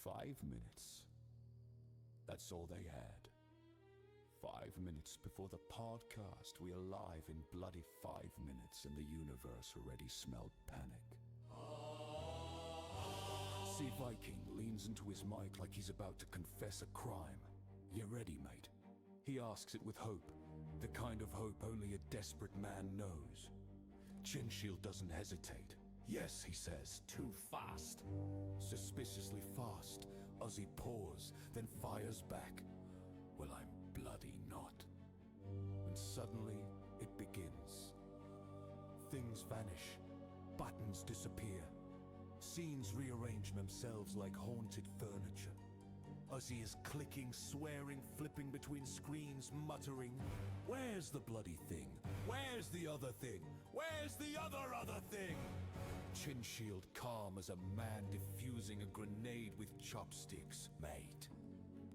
5 minutes. That's all they had. 5 minutes before the podcast. We alive in bloody 5 minutes, and the universe already smelled panic. See, Viking leans into his mic like he's about to confess a crime. You ready, mate? He asks it with hope, the kind of hope only a desperate man knows. Chinshield doesn't hesitate. Yes, he says, too fast. Suspiciously fast. Ozzy paws, then fires back. Well, I'm bloody not. And suddenly, it begins. Things vanish. Buttons disappear. Scenes rearrange themselves like haunted furniture. Ozzy is clicking, swearing, flipping between screens, muttering, "Where's the bloody thing? Where's the other thing? Where's the other thing?" Chinshield calm as a man defusing a grenade with chopsticks. Mate,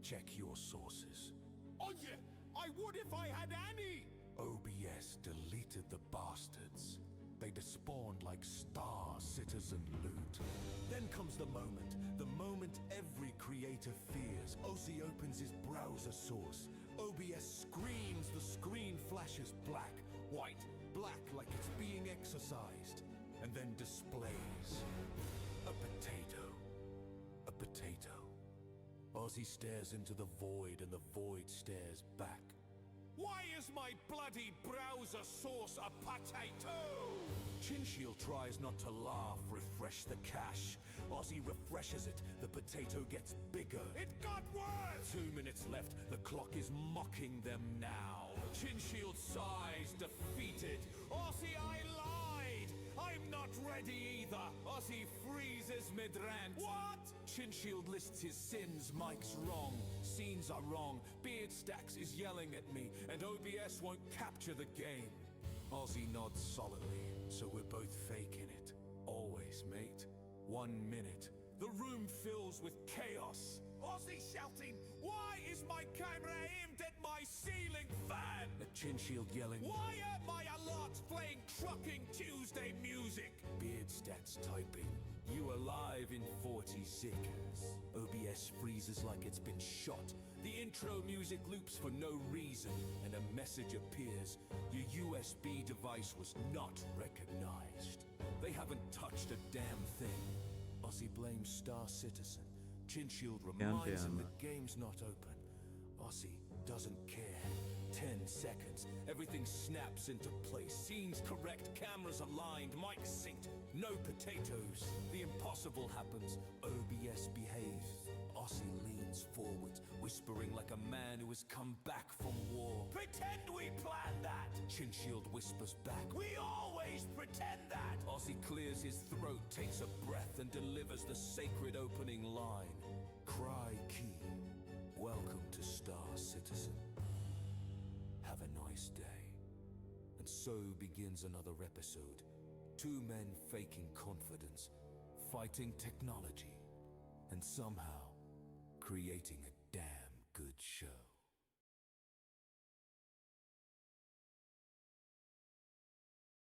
check your sources. Oh yeah, I would if I had any! OBS deleted the bastards. They despawned like Star Citizen loot. Then comes the moment every creator fears. Ozzy opens his browser source. OBS screams, the screen flashes black, white, black like it's being exorcised. And then displays a potato. A potato. Ozzy stares into the void and the void stares back. Why is my bloody browser source a potato? Chinshield tries not to laugh, refresh the cache. Ozzy refreshes it, the potato gets bigger. It got worse! 2 minutes left, the clock is mocking them now. Chinshield sighs, defeated. Ozzy, I lied! I'm not ready either! Ozzy freezes mid-rant. What? Chinshield lists his sins, Mike's wrong. Scenes are wrong, Beard Stacks is yelling at me, and OBS won't capture the game. Ozzy nods solidly, so we're both faking it. Always, mate. 1 minute. The room fills with chaos. Ozzy shouting, "Why is my camera aimed at my ceiling fan?" The Chinshield yelling, "Why are my alerts playing Trucking Tuesday music?" Beard Stats typing, "You alive in 40 seconds." OBS freezes like it's been shot. The intro music loops for no reason, and a message appears. Your USB device was not recognized. They haven't touched a damn thing. Ozzy blames Star Citizen. Chinshield reminds him the game's not open. Ozzy doesn't care. 10 seconds. Everything snaps into place. Scenes correct, cameras aligned, mics synced. No potatoes. The impossible happens. OBS behaves. Ozzy leans forward, whispering like a man who has come back from war. "Pretend we planned that!" Chinshield whispers back. "We always pretend that!" Ozzy clears his throat, takes a breath, and delivers the sacred opening line. "Cry key. Welcome to Star Citizen. Have a nice day." And so begins another episode. Two men faking confidence, fighting technology, and somehow creating a damn good show.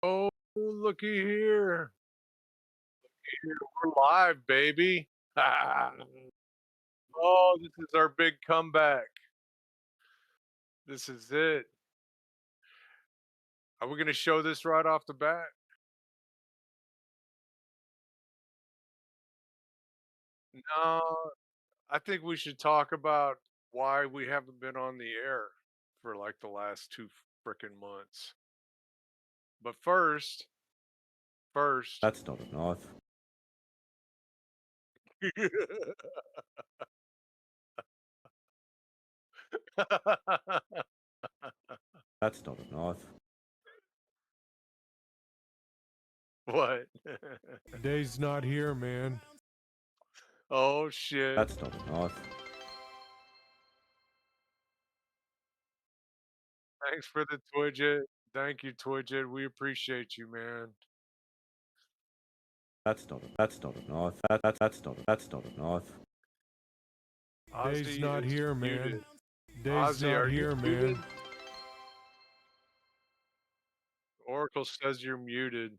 Oh, looky here. We're live, baby. Oh, this is our big comeback. This is it. Are we going to show this right off the bat? No, I think we should talk about why we haven't been on the air for like the last 2 frickin' months. But first, That's not a knife. That's not a knife. What? Day's not here, man. Oh shit. That's not a knife. Thanks for the Twidget. Thank you, Twidget. We appreciate you, man. That's not a knife. That's not a knife. Day's Ozzy not is here, muted. man. Day's Ozzy, not are you here, muted? man. Oracle says you're muted.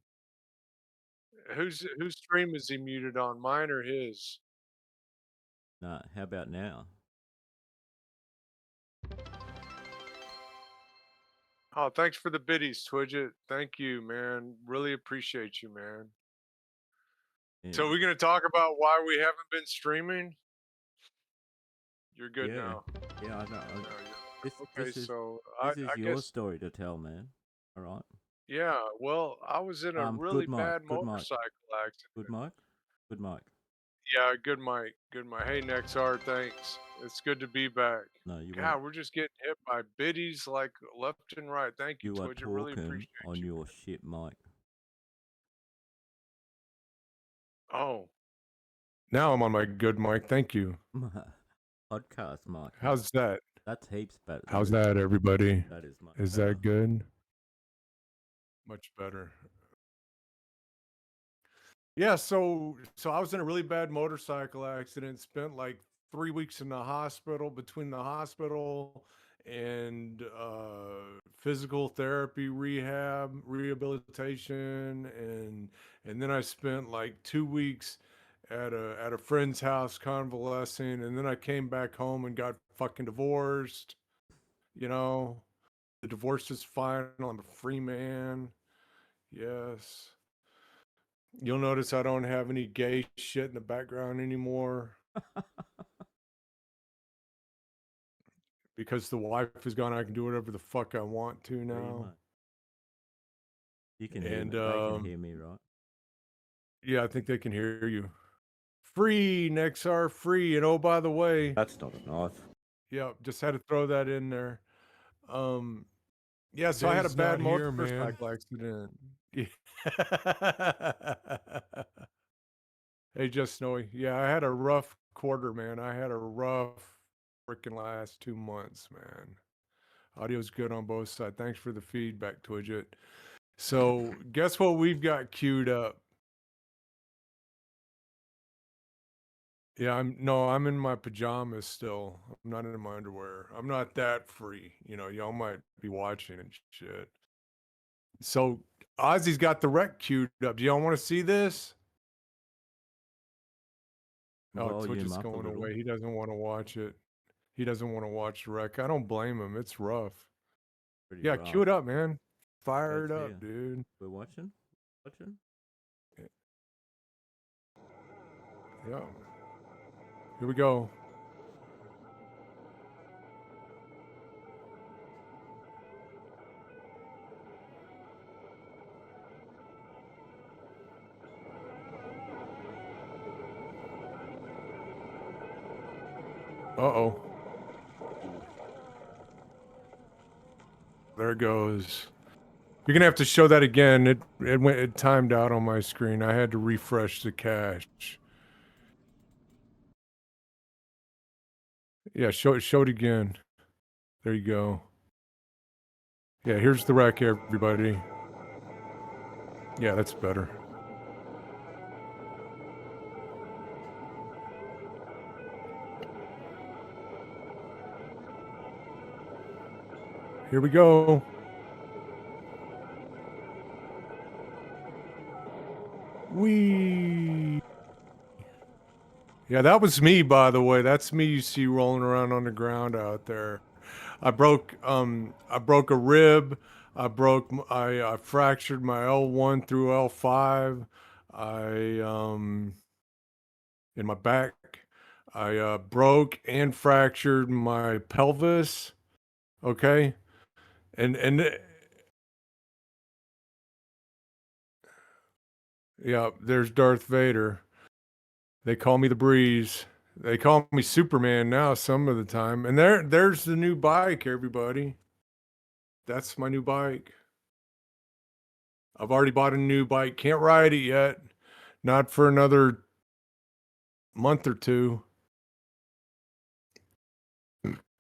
Whose stream is he muted on? Mine or his? Nah, how about now? Oh, thanks for the biddies, Twidget. Thank you, man. Really appreciate you, man. So Yeah. we're gonna talk about why we haven't been streaming. You're good Yeah. now. Yeah, I know. No, This, okay, this is so this is I your guess story to tell, man. All right. yeah. Well, I was in a really Good mic. bad Good mic. motorcycle Good accident. mic. Good mic. Yeah, good mic. Good mic. Hey, Nexar, thanks. It's good to be back. No, you God, we're just getting hit by biddies like left and right. Thank you, are Twidget. Really talking appreciate on you. your shit mic. Oh, Now I'm on my good mic. Thank you. Podcast mic. How's that? That's heaps better. How's that, everybody? That is much Is better. that good? Much better. Yeah, so I was in a really bad motorcycle accident. Spent like 3 weeks in the hospital, between the hospital and physical therapy, rehabilitation, and then I spent like 2 weeks at a friend's house convalescing, and then I came back home and got fucking divorced. You know, the divorce is final. I'm a free man. Yes. You'll notice I don't have any gay shit in the background anymore because the wife is gone. I can do whatever the fuck I want to Free now. mic. You can hear And me. They can hear me, right? yeah, I think they can hear you. Free, Nexar, free. And oh, by the way, That's not a knife. yeah, just had to throw that in there. Yeah, so I had a Dave's bad not here, man. motorcycle accident. Yeah. Hey, Just Snowy. Yeah, I had a rough quarter, man. I had a rough freaking last 2 months, man. Audio's good on both sides. Thanks for the feedback, Twidget. So, guess what we've got queued up? Yeah, I'm in my pajamas still. I'm not in my underwear. I'm not that free. You know, y'all might be watching and shit. So, Ozzy's got the rec queued up. Do y'all want to see this? Oh, Volume Twitch is up a going little. away. He doesn't want to watch it. He doesn't want to watch the rec. I don't blame him. It's rough. Pretty Yeah, rough. cue it up, man. Fire Let's it up, hear. dude. We're watching. Yeah. Here we go. Uh-oh. There it goes. You're gonna have to show that again. It timed out on my screen. I had to refresh the cache. Yeah, show it again. There you go. Yeah, here's the wreck, everybody. Yeah, that's better. Here we go. Wee. Yeah, that was me, by the way. That's me you see rolling around on the ground out there. I broke a rib. I fractured my L1 through L5. In my back. I broke and fractured my pelvis. Okay. And yeah, there's Darth Vader. They call me the Breeze. They call me Superman now some of the time. And there's the new bike, everybody. That's my new bike. I've already bought a new bike. Can't ride it yet. Not for another month or two.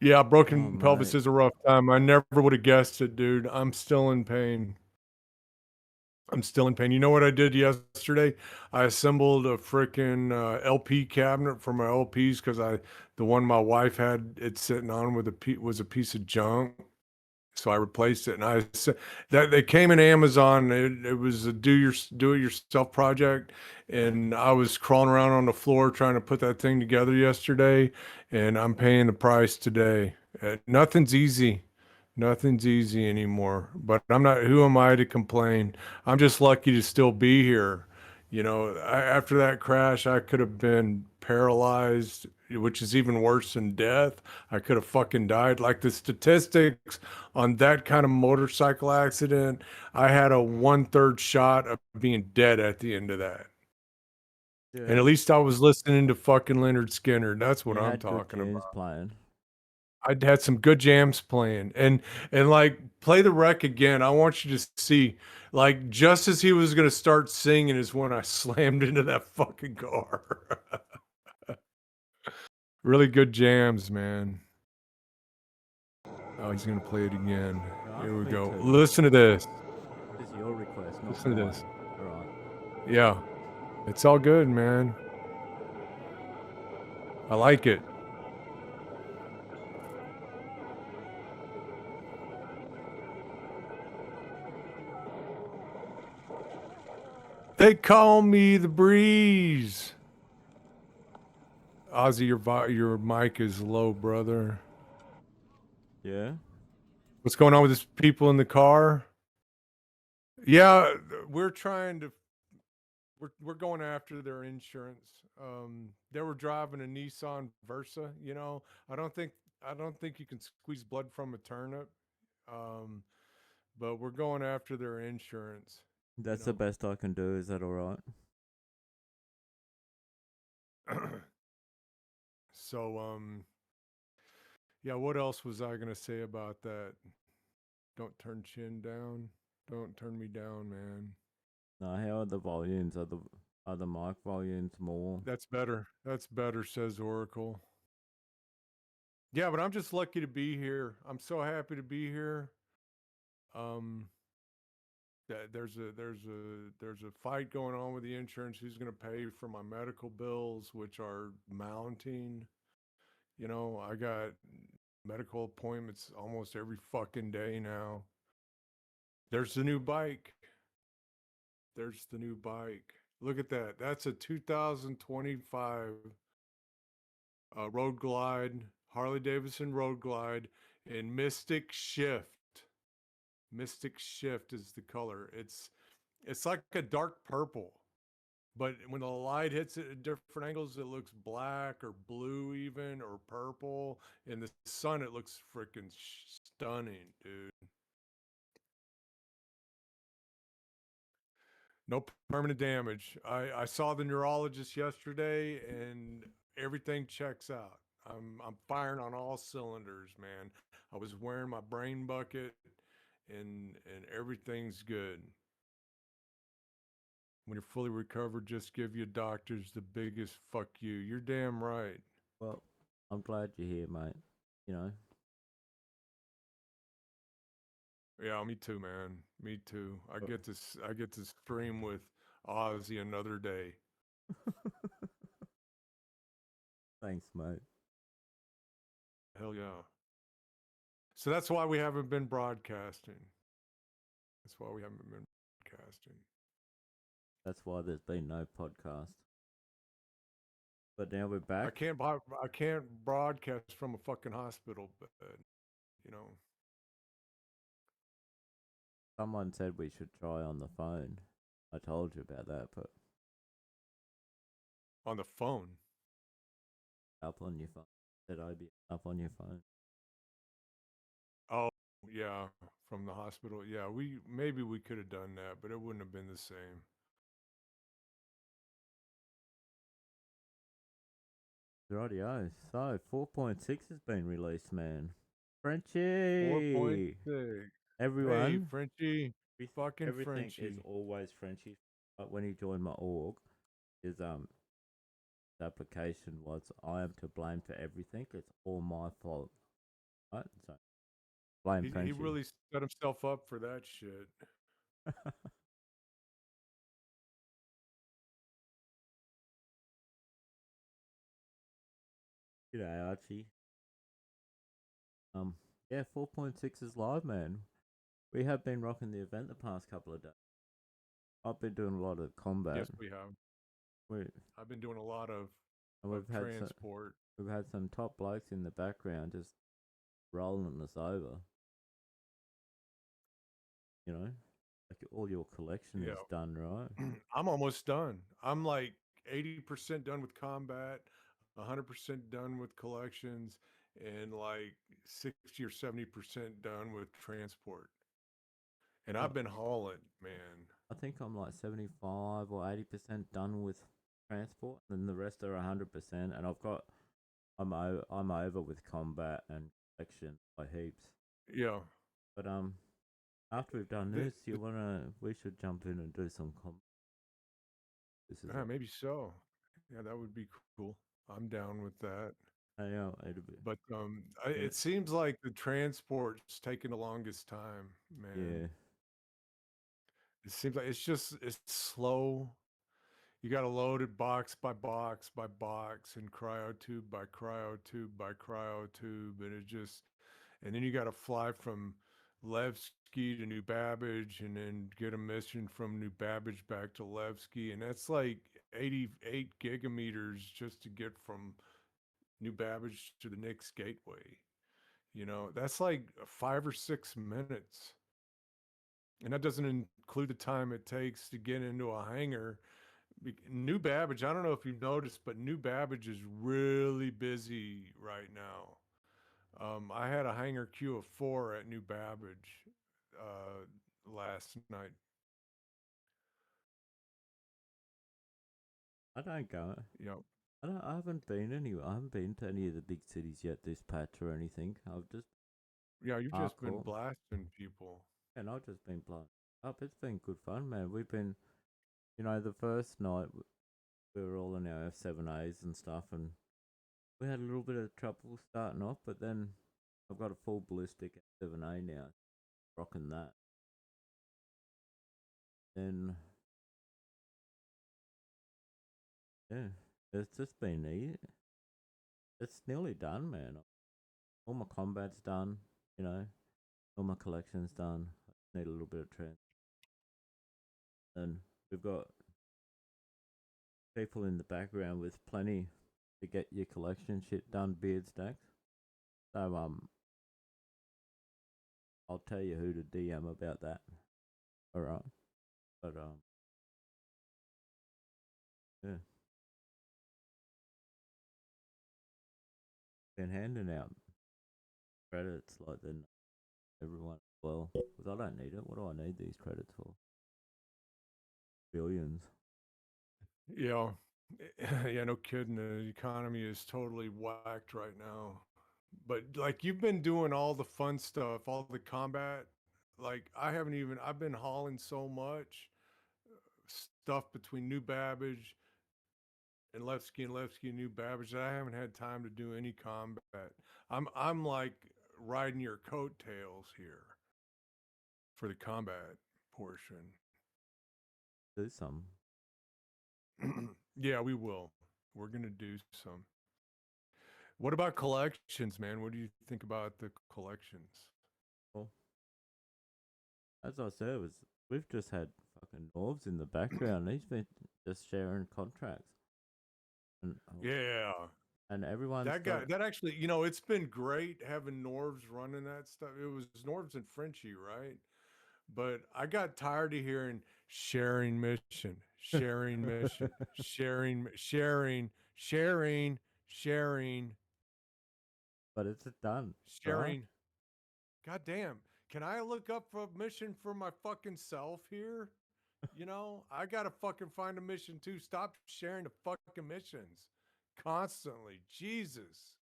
Yeah, broken pelvis mate. is a rough time. I never would have guessed it, dude. I'm still in pain. You know what I did yesterday? I assembled a freaking LP cabinet for my LPs because the one my wife had it sitting on was a piece of junk. So I replaced it, and I said that they came in Amazon. It was a do it yourself project, and I was crawling around on the floor trying to put that thing together yesterday, and I'm paying the price today. Nothing's easy. Nothing's easy anymore. But I'm not. Who am I to complain? I'm just lucky to still be here. You know, after that crash, I could have been paralyzed, which is even worse than death. I could have fucking died. Like the statistics on that kind of motorcycle accident, I had a 1/3 shot of being dead at the end of that. And Yeah. at least I was listening to fucking Leonard Skinner. That's what You I'm had good talking tunes about. playing. I had some good jams playing, and like play the wreck again. I want you to see, like, just as he was gonna start singing is when I slammed into that fucking car. Really good jams, man. Oh, he's gonna play it again. Yeah, Here we me go. too. Listen to this. This is your request, not Listen to mine. this. All right. Yeah, it's all good, man. I like it. They call me the breeze. Ozzy, your mic is low, brother. Yeah. What's going on with these people in the car? Yeah, we're trying to. We're going after their insurance. They were driving a Nissan Versa. You know, I don't think you can squeeze blood from a turnip. Um, but we're going after their insurance. That's the best I can do. Is that all right? So, yeah, what else was I gonna say about that? Don't turn Chin down. Don't turn me down, man. No, how are the volumes? Are the mic volumes more? That's better. That's better, says Oracle. Yeah, but I'm just lucky to be here. I'm so happy to be here. Um, there's a fight going on with the insurance. Who's going to pay for my medical bills, which are mounting? You know, I got medical appointments almost every fucking day now. There's the new bike. There's the new bike. Look at that. That's a 2025 Road Glide, Harley Davidson Road Glide in Mystic Shift. Mystic Shift is the color. It's like a dark purple, but when the light hits it at different angles, it looks black or blue even or purple. In the sun, it looks freaking stunning, dude. No permanent damage. I saw the neurologist yesterday, and everything checks out. I'm firing on all cylinders, man. I was wearing my brain bucket, and everything's good. When you're fully recovered, just give your doctors the biggest fuck you. You're damn right. Well, I'm glad you're here, mate. You know. Yeah, me too, man. Me too. I get to stream with Ozzy another day. Thanks, mate. Hell yeah. So that's why we haven't been broadcasting. That's why we haven't been broadcasting. That's why there's been no podcast. But now we're back. I can't broadcast from a fucking hospital bed, you know. Someone said we should try on the phone. I told you about that, but On the phone. up on your phone. Said I'd be up on your phone. Oh, yeah, from the hospital. Yeah, maybe we could have done that, but it wouldn't have been the same. Rightio. So 4.6 has been released, man. Frenchie. 4.6. Everyone. Hey, Frenchie. Fucking everything is Frenchie. always Frenchie. But when he joined my org, his application was I am to blame for everything. It's all my fault. Right? So blame Frenchie. He really set himself up for that shit. G'day, Archie. Yeah, 4.6 is live, man. We have been rocking the event the past couple of days. I've been doing a lot of combat. Yes, we have. We, I've been doing a lot of and transport. we've had some top blokes in the background just rolling us over. You know, like all your collection Yeah. is done, right? I'm almost done. I'm like 80% done with combat, 100% done with collections, and like 60 or 70% done with transport. And I've been hauling, man. I think I'm like 75 or 80% done with transport, and the rest are 100%. And I'm over with combat and collection by heaps. Yeah. But after we've done The- this, we should jump in and do some combat. This is maybe so. Yeah, that would be cool. I'm down with that. it'll be, But it seems like the transport's taking the longest time, man. yeah. It seems like it's slow. You got to load it box by box by box and cryotube by cryotube by cryotube, and then you got to fly from Levski to New Babbage and then get a mission from New Babbage back to Levski, and that's like 88 gigameters just to get from New Babbage to the next gateway. That's like 5 or 6 minutes. And that doesn't include the time it takes to get into a hangar. New Babbage, I don't know if you've noticed, but New Babbage is really busy right now. I had a hangar queue of 4 at New Babbage last night. I don't go. Yep. I haven't been anywhere. I haven't been to any of the big cities yet this patch or anything. I've just Yeah, you've just been hardcore. blasting people. And I've just been playing up. It's been good fun, man. We've been, the first night we were all in our F7As and stuff, and we had a little bit of trouble starting off, but then I've got a full ballistic F7A now, rocking that. Then, yeah, it's just been easy. It's nearly done, man. All my combat's done, all my collection's done. I need a little bit of trend. And we've got people in the background with plenty to get your collection shit done, beard stacks. So I'll tell you who to DM about that. Alright. But yeah. Been handing out credits like then everyone well. Because I don't need it. What do I need these credits for? Billions. Yeah. Yeah, no kidding. The economy is totally whacked right now. But like you've been doing all the fun stuff, all the combat. Like I've been hauling so much stuff between New Babbage and Levski and New Babbage that I haven't had time to do any combat. I'm like riding your coattails here for the combat portion. Do some. Yeah, we will. We're gonna do some. What about collections, man? What do you think about the collections? Well, as I said, we've just had fucking Norvs in the background. He's been just sharing contracts. And, Yeah. And everyone's that actually, it's been great having Norvs running that stuff. It was Norvs and Frenchie, right? But I got tired of hearing sharing mission, sharing mission, sharing. But it's done. Sharing. Right? God damn. Can I look up a mission for my fucking self here? I gotta fucking find a mission too. Stop sharing the fucking missions constantly. Jesus.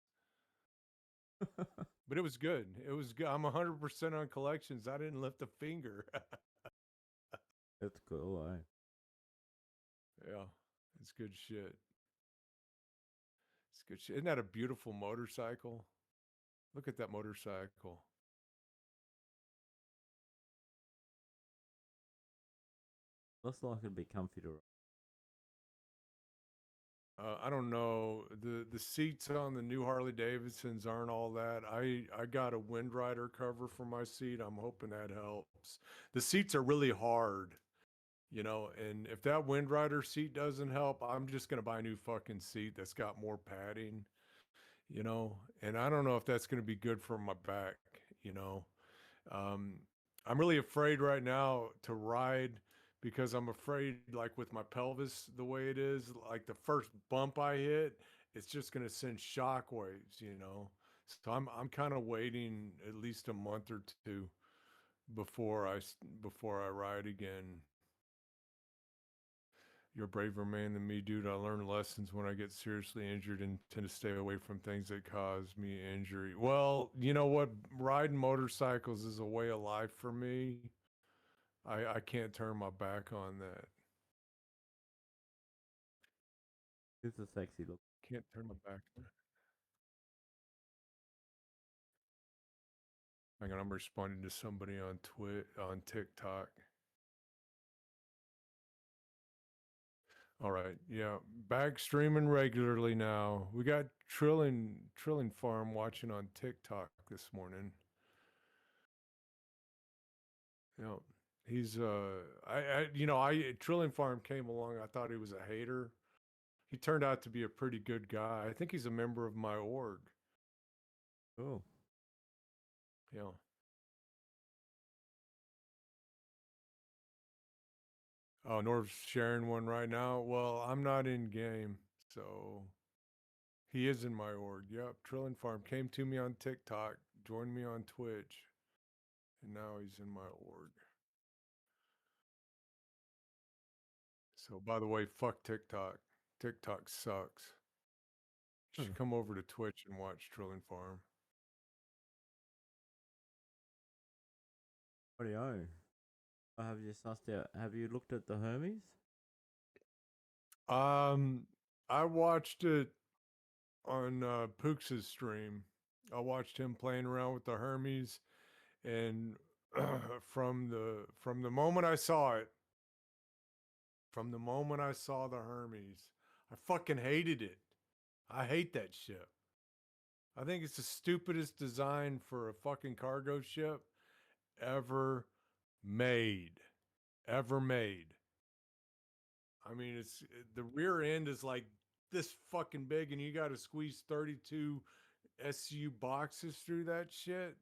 But it was good. It was good. I'm 100% on collections. I didn't lift a finger. That's cool, eh? Yeah, it's good shit. It's good shit. Isn't that a beautiful motorcycle? Look at that motorcycle. Looks like it'd be comfy to ride. I don't know. The seats on the new Harley Davidsons aren't all that. I got a Wind Rider cover for my seat. I'm hoping that helps. The seats are really hard, and if that Wind Rider seat doesn't help, I'm just gonna buy a new fucking seat that's got more padding, and I don't know if that's gonna be good for my back, you know. Um, I'm really afraid right now to ride because I'm afraid, like with my pelvis the way it is, like the first bump I hit, it's just gonna send shockwaves. So I'm kind of waiting at least a month or two before I ride again. You're a braver man than me, dude. I learn lessons when I get seriously injured and tend to stay away from things that cause me injury. Well, you know what? Riding motorcycles is a way of life for me. I can't turn my back on that. It's a sexy look. Can't turn my back on it. Hang on, I'm responding to somebody on TikTok. All right, yeah, back streaming regularly now. We got Trilling Farm watching on TikTok this morning. Yeah, he's Trilling Farm came along. I thought he was a hater. He turned out to be a pretty good guy. I think he's a member of my org. Oh, Yeah. Oh, Norv's sharing one right now. Well, I'm not in game, so he is in my org. Yep, Trilling Farm came to me on TikTok, joined me on Twitch, and now he's in my org. So, by the way, fuck TikTok. TikTok sucks. You should come over to Twitch and watch Trilling Farm. Rightio. Have you sussed out? Have you looked at the Hermes? I watched it on Pooks' stream. I watched him playing around with the Hermes, and from the moment I saw it, from the moment I saw the Hermes, I fucking hated it. I hate that ship. I think it's the stupidest design for a fucking cargo ship ever made. Ever made. I mean, the rear end is like this fucking big, and you got to squeeze 32 SU boxes through that shit.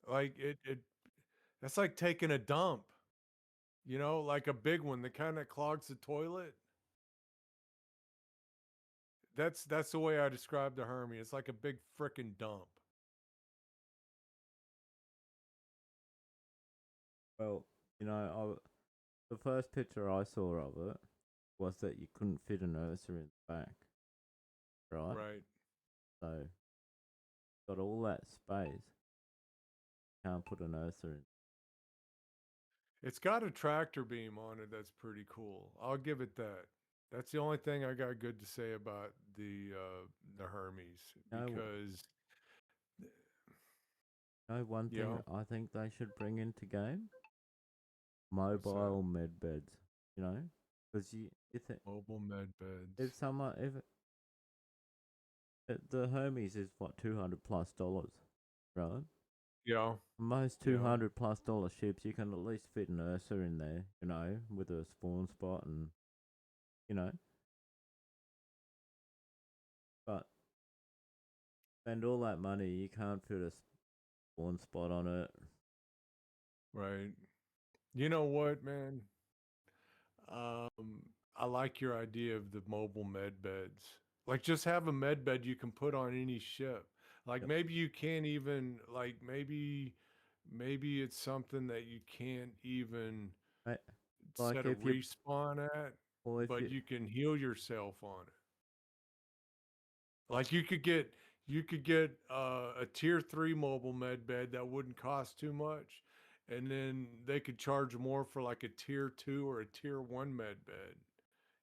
Like that's like taking a dump. Like a big one, the kind that clogs the toilet. That's the way I describe the Hermes. It's like a big frickin' dump. Well, the first picture I saw of it was that you couldn't fit an Ursa in the back, right? Right. So, got all that space. Can't put an Ursa in. It's got a tractor beam on it that's pretty cool. I'll give it that. That's the only thing I got good to say about the Hermes, because One thing I think they should bring into game: mobile med beds. Because mobile med beds. if the Hermes is what $200+, right? Yeah. Most $200+ ships, you can at least fit an Ursa in there, with a spawn spot and, But spend all that money, you can't fit a spawn spot on it. Right. You know what, man? I like your idea of the mobile med beds. Like, just have a med bed you can put on any ship. Like, Yep. maybe you can't even, like, maybe it's something that you can't even Like set a if you respawn at, or if but you can heal yourself on it. Like, you could get a tier 3 mobile med bed that wouldn't cost too much, and then they could charge more for like a tier 2 or a tier 1 med bed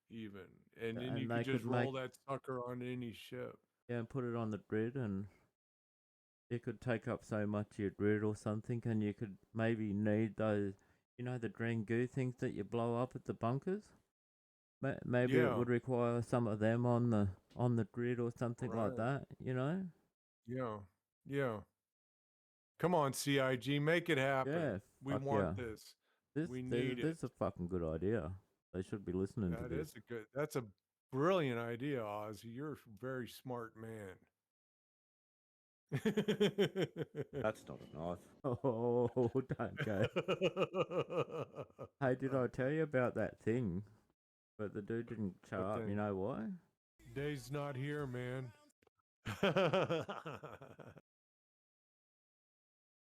even, and then you and could they just could roll make that sucker on any ship. and put it on the grid, and it could take up so much of your grid or something, and you could maybe need those, the Drangu things that you blow up at the bunkers. Maybe it Yeah, would require some of them on the grid or something like right. that. You know? Yeah, yeah. Come on, CIG, make it happen. Yeah. We Fuck want yeah. this. This We this, need it. this is a fucking good idea. They should be listening to this. That's a brilliant idea, Ozzy. You're a very smart man. That's not a knife. Oh, don't go. Hey, did I tell you about that thing? But the dude didn't show What up. You thing? know why? Dave's not here, man.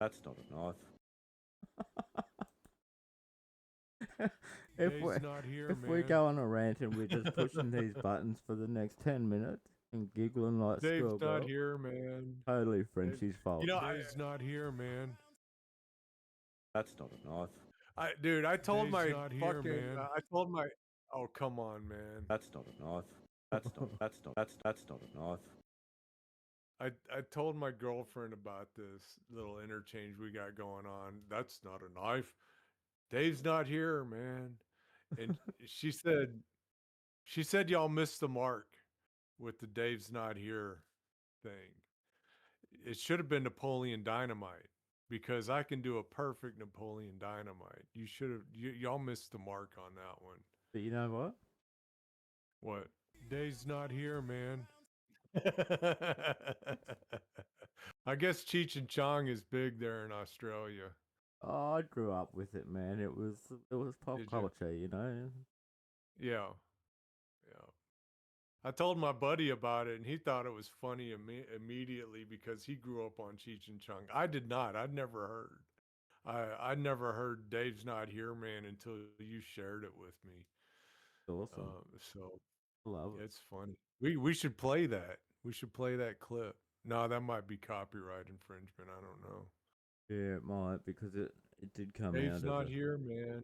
That's not a knife. if we Dave's not here, if man. we go on a rant and we're just pushing these buttons for the next 10 minutes and giggling like Dave's not schoolgirl, here, man. totally Frenchie's fault. You know, Dave's not here, man. That's not a knife. Dude, I told Dave's my not here, fucking, man. I told my. Oh, come on, man. That's not a knife. That's not a knife. I told my girlfriend about this little interchange we got going on. That's not a knife. Dave's not here, man. And she said y'all missed the mark with the Dave's not here thing. It should have been Napoleon Dynamite because I can do a perfect Napoleon Dynamite. You should have y'all missed the mark on that one. But you know what? What? Dave's not here, man. I guess Cheech and Chong is big there in Australia. Oh, I grew up with it, man. It was pop Did you? culture, you know. Yeah. Yeah. I told my buddy about it and he thought it was funny immediately because he grew up on Cheech and Chong. I did not. I'd never heard. I never heard Dave's Not Here, man, until you shared it with me. Awesome. So Love it. it's funny. We should play that. We should play that clip. No, that might be copyright infringement. I don't know. Yeah, it might because it did come Dave's out. not here, man.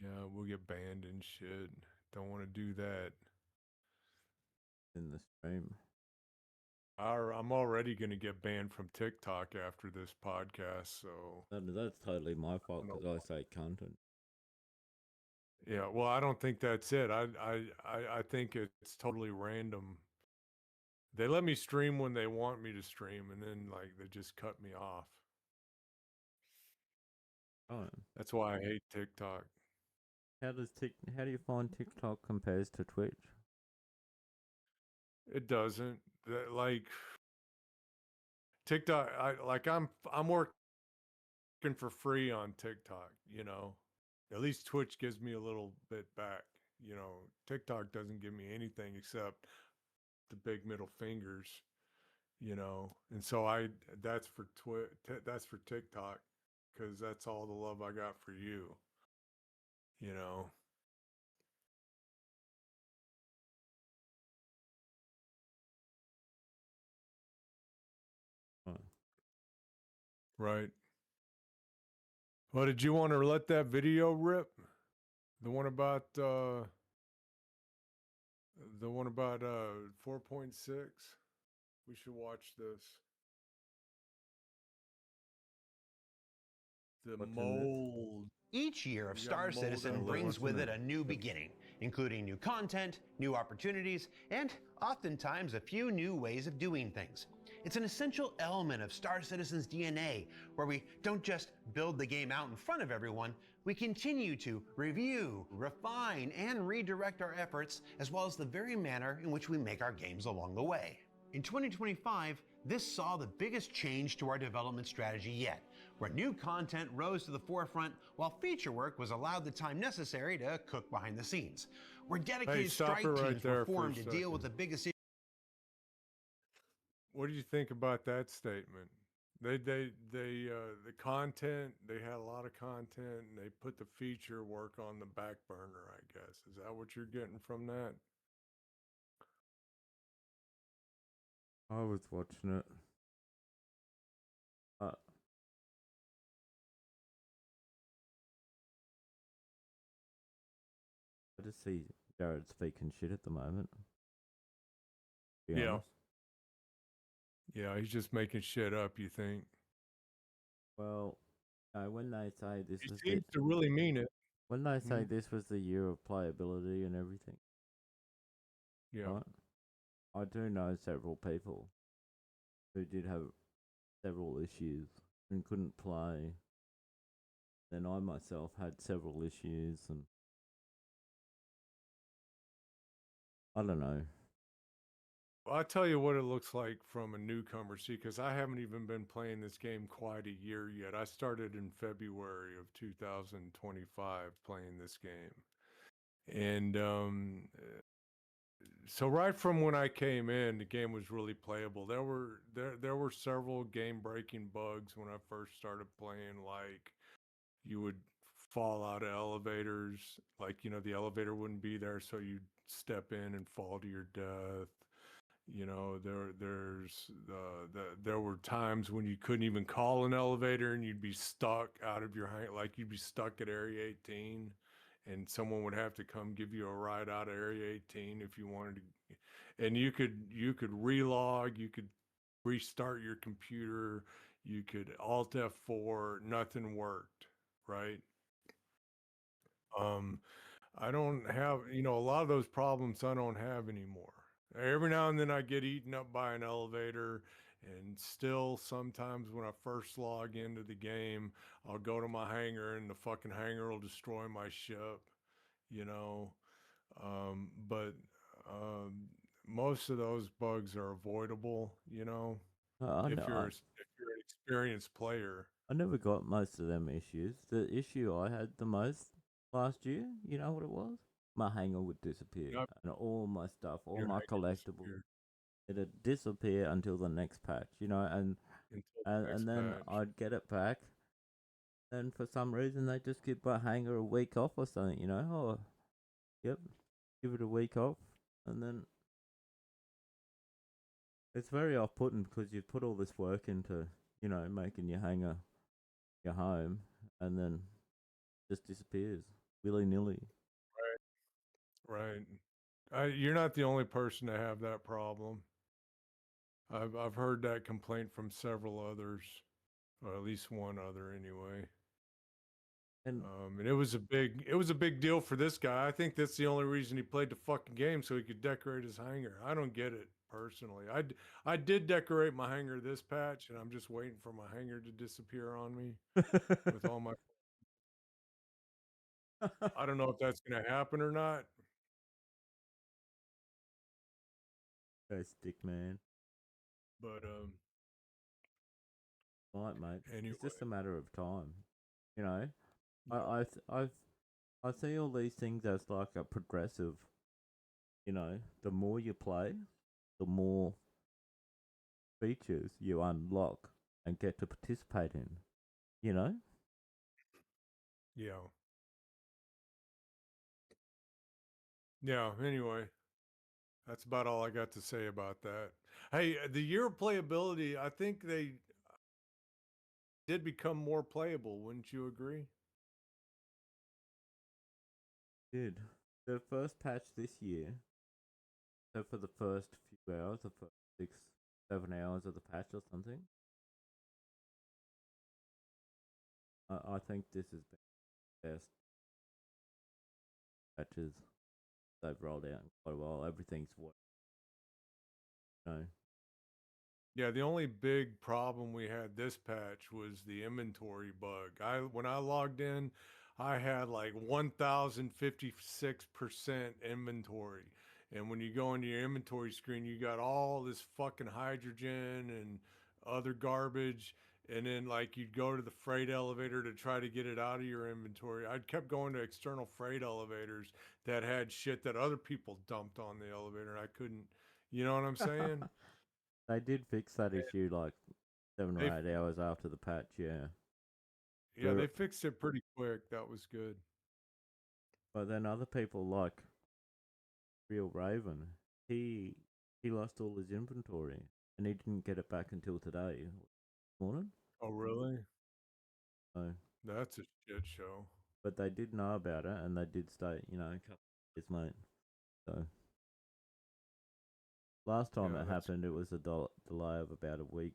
Yeah, we'll get banned and shit. Don't want to do that. In the stream. I'm already going to get banned from TikTok after this podcast, so That's totally my fault because I say content. yeah. Well, I don't think that's it. I think it's totally random. They let me stream when they want me to stream, and then like they just cut me off. Oh. That's why I hate TikTok. How do you find TikTok compares to Twitch? It doesn't. Like TikTok, I'm working for free on TikTok, you know. At least Twitch gives me a little bit back, you know. TikTok doesn't give me anything except the big middle fingers, you know. And so that's for that's for TikTok cuz that's all the love I got for you. You know. Oh. Right. Well, did you want to let that video rip? The one about 4.6? We should watch this. The What's in this? mold. Each year of We got Star mold Citizen on brings what's in with it it? a new beginning, including new content, new opportunities, and oftentimes a few new ways of doing things. It's an essential element of Star Citizen's DNA, where we don't just build the game out in front of everyone, we continue to review, refine, and redirect our efforts, as well as the very manner in which we make our games along the way. In 2025, this saw the biggest change to our development strategy yet, where new content rose to the forefront while feature work was allowed the time necessary to cook behind the scenes. Where dedicated stop strike it right teams there were for a formed to deal second. with the biggest What do you think about that statement? The content, they had a lot of content and they put the feature work on the back burner, I guess. Is that what you're getting from that? I was watching it. I just see Jared speaking shit at the moment. To be Yeah. honest. Yeah, he's just making shit up, you think? Well, when they say this He is seems to really mean it. When they say Hmm? this was the year of playability and everything, Yeah. right? I do know several people who did have several issues and couldn't play. Then I myself had several issues, and I don't know. Well, I'll tell you what it looks like from a newcomer. See, because I haven't even been playing this game quite a year yet. I started in February of 2025 playing this game. And so right from when I came in, the game was really playable. There were several game breaking bugs when I first started playing, like you would fall out of elevators, like the elevator wouldn't be there, so you'd step in and fall to your death. There were times when you couldn't even call an elevator and you'd be stuck out of your like you'd be stuck at area 18 and someone would have to come give you a ride out of area 18 if you wanted to. And you could relog, you could restart your computer, you could alt F4, nothing worked, right? um I don't have, a lot of those problems I don't have anymore. Every now and then I get eaten up by an elevator, and still sometimes when I first log into the game, I'll go to my hangar and the fucking hangar will destroy my ship, you know. But um, most of those bugs are avoidable, I if know. you're an experienced player. I never got most of them issues. The issue I had the most last year, you know what it was? My hangar would disappear, Yep, and all my stuff, all your my hangar collectibles, disappeared it'd disappear until the next patch, and until and, the next and then patch. I'd get it back. Then for some reason they just give my hangar a week off or something, Oh, yep, give it a week off, and then it's very off-putting because you put all this work into, making your hangar your home, and then just disappears willy nilly. Right. You're not the only person to have that problem. I've heard that complaint from several others, or at least one other anyway. And And it was a big deal for this guy. I think that's the only reason he played the fucking game, so he could decorate his hangar. I don't get it personally. I did decorate my hangar this patch, and I'm just waiting for my hangar to disappear on me with all my. I don't know if that's gonna happen or not, go stick man, but right, mate. anyway. It's just a matter of time, you know. I Yeah. I th- I've I see all these things as like a progressive. The more you play, the more features you unlock and get to participate in. You know. Yeah. Yeah. Anyway. That's about all I got to say about that. Hey, the year of playability, I think they did become more playable, wouldn't you agree? Dude, the first patch this year. So for the first few hours, the first 6, 7 hours of the patch or something, I think this has been the best patches they've rolled out in quite a while. Everything's what you know. Yeah, the only big problem we had this patch was the inventory bug. When I logged in, I had like 1056% inventory. And when you go into your inventory screen, you got all this fucking hydrogen and other garbage. And then like you'd go to the freight elevator to try to get it out of your inventory. I kept going to external freight elevators that had shit that other people dumped on the elevator. I couldn't, you know what I'm saying? They did fix that issue like seven They or 8 hours after the patch. Yeah, Yeah, Where, they fixed it pretty quick. That was good. but then other people like Real Raven, he he lost all his inventory and he didn't get it back until today morning. Oh, really? So, That's a shit show. but they did know about it and they did stay, a couple of years, mate. So last time Yeah, it that's happened, it was a delay of about a week.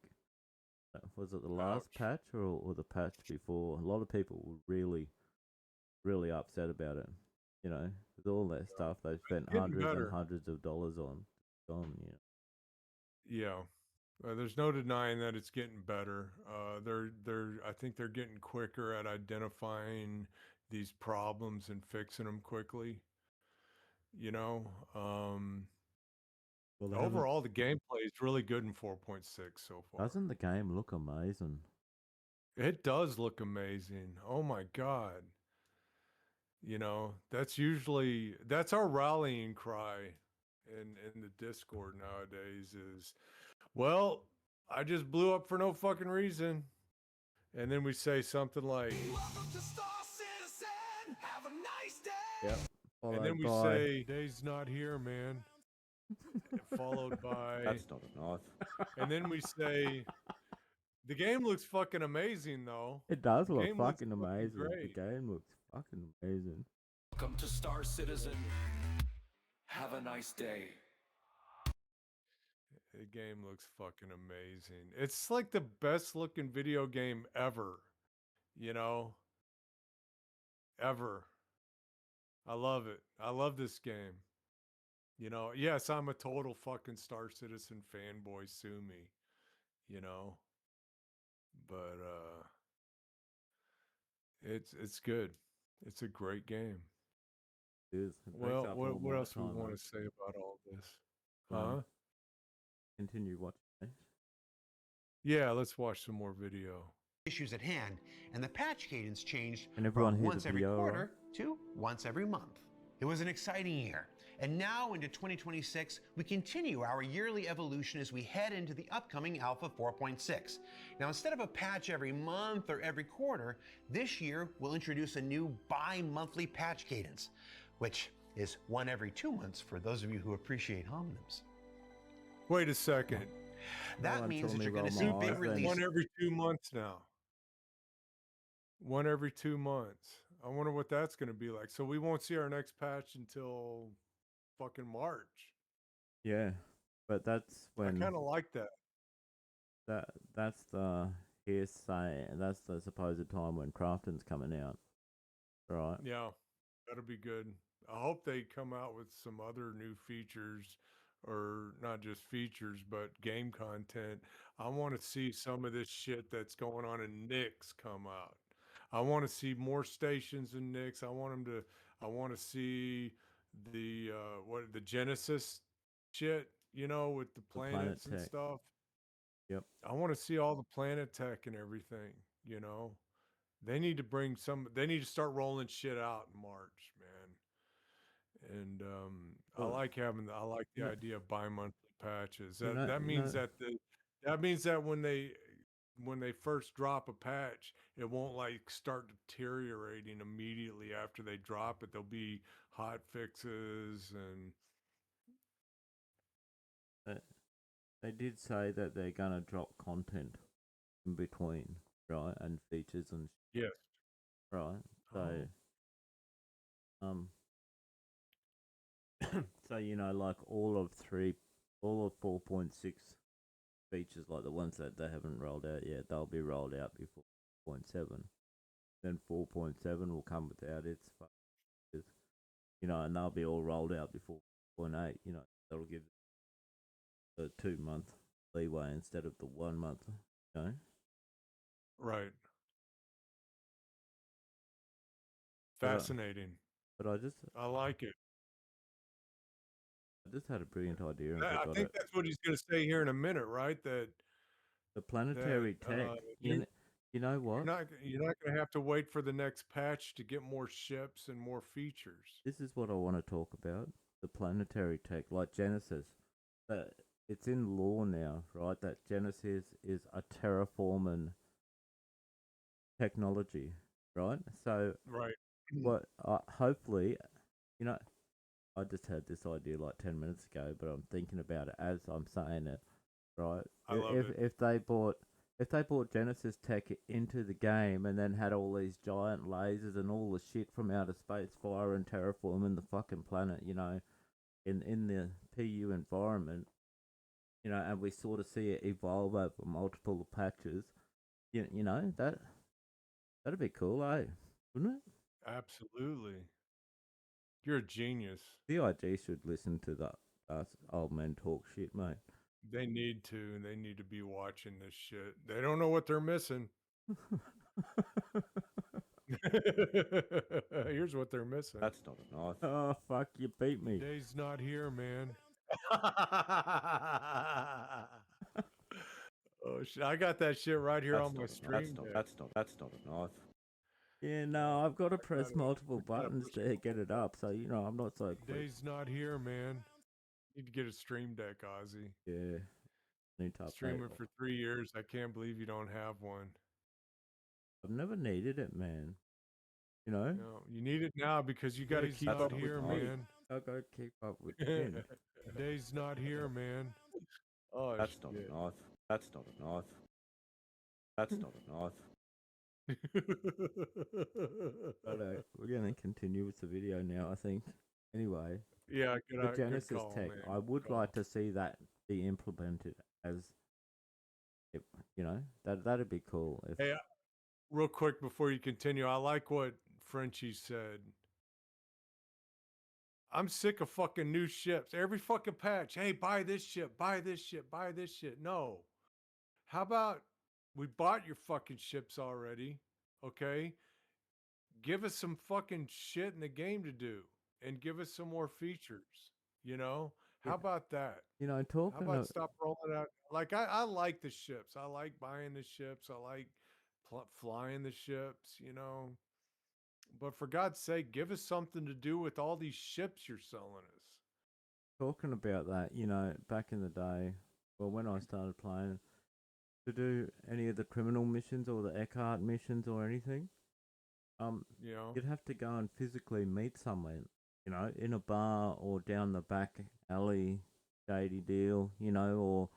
Was it the last ouch. patch or the patch before? A lot of people were really really upset about it. You know, with all that stuff they've spent getting hundreds better. and hundreds of dollars on. Yeah. There's no denying that it's getting better. I think they're getting quicker at identifying these problems and fixing them quickly. You know, Well, they haven't. overall the gameplay is really good in 4.6 so far. Doesn't the game look amazing? It does look amazing. Oh my God. You know, that's our rallying cry in the Discord nowadays is, well, I just blew up for no fucking reason. And then we say something like, Welcome to Star Citizen. Have a nice day. Yep. and then we say, day's not here, man. Followed by, That's not a knife. and then we say, the game looks fucking amazing though. It does look game looks fucking fucking amazing. great. The game looks fucking amazing. Welcome to Star Citizen. Have a nice day. The game looks fucking amazing. It's like the best looking video game ever. You know? Ever. I love it. I love this game. You know, yes, I'm a total fucking Star Citizen fanboy, sue me. You know? But it's good. It's a great game. It is. It takes Well, up all what my else do we time, want though. to say about all this? Um, Huh? Continue watching. Yeah, let's watch some more video. Issues at hand, and the patch cadence changed Can everyone from hear the once every video all quarter to once every month. It was an exciting year, and now into 2026, we continue our yearly evolution as we head into the upcoming Alpha 4.6. Now, instead of a patch every month or every quarter, this year we'll introduce a new bi-monthly patch cadence, which is one every 2 months for those of you who appreciate homonyms. Wait a second. That one means told that me you're going to roll see my big eyes then. releases. One every 2 months now. One every 2 months. I wonder what that's going to be like. So we won't see our next patch until fucking March. Yeah, but that's I when kind of like that. that's the hearsay. That's the supposed time when Crafton's coming out, right? Yeah, that'll be good. I hope they come out with some other new features, or not just features, but game content. I want to see some of this shit that's going on in Nyx come out. I want to see more stations in Nyx. I want to see the the Genesis shit, you know, with the The planet planets and tech. stuff. Yep. I want to see all the planet tech and everything, you know. They need to start rolling shit out in March, man. And I Well, like the you know, idea of bi-monthly patches. you know, That you means know, that means that when they first drop a patch, it won't like start deteriorating immediately after they drop it. There'll be hot fixes and they did say that they're gonna drop content in between, right, and features and yes. right. So, Oh. so you know, like all of 4.6 features, like the ones that they haven't rolled out yet, they'll be rolled out before 4.7. Then 4.7 will come without its features, you know, and they'll be all rolled out before 4.8. You know, that'll give a 2 month leeway instead of the 1 month. You know, Right. But, Fascinating. but I like it. I just had a brilliant idea and I forgot think it. that's what he's going to say here in a minute, right? That The planetary that tech. You know what? you're not going to have to wait for the next patch to get more ships and more features. This is what I want to talk about. The planetary tech, like Genesis. It's in law now, right? That Genesis is a terraforming technology, right? So, Right. what? Hopefully, you know, I just had this idea like 10 minutes ago, but I'm thinking about it as I'm saying it, right? I love if it. if they brought Genesis tech into the game and then had all these giant lasers and all the shit from outer space fire and terraforming the fucking planet, you know, in the PU environment, you know, and we sort of see it evolve over multiple patches, you know, that'd be cool, eh? Wouldn't it? Absolutely. You're a genius. The IG should listen to that us old men talk shit, mate. They need to. They need to be watching this shit. They don't know what they're missing. Here's what they're missing. That's not a knife. Oh fuck! You beat me. Day's not here, man. Oh shit! I got that shit right here on my stream. That's not a knife. Yeah, no, I've got to press multiple buttons to get it up, so you know I'm not so quick. Day's not here, man. Need to get a stream deck, Ozzy. Yeah, need to update. Streaming for 3 years. I can't believe you don't have one. I've never needed it, man. You know? No, you need it now because you got to keep up here, man. I gotta keep up with Chin. Day's not here, man. Oh, that's not a knife. That's not a knife. That's not a knife. But we're gonna continue with the video now, I think. Anyway, yeah, the Genesis tech. Man. I would like to see that be implemented as, you know, that'd be cool. If... Hey, real quick before you continue, I like what Frenchie said. I'm sick of fucking new ships. Every fucking patch. Hey, buy this ship, buy this ship, buy this shit. No. How about we bought your fucking ships already? Okay. Give us some fucking shit in the game to do and give us some more features. You know? How about that? You know, talking How about stop rolling out? Like, I like the ships. I like buying the ships. I like flying the ships, you know? But for God's sake, give us something to do with all these ships you're selling us. Talking about that, you know, back in the day, well, when I started playing, to do any of the criminal missions or the Eckhart missions or anything, you know, you'd have to go and physically meet someone, you know, in a bar or down the back alley, shady deal, you know,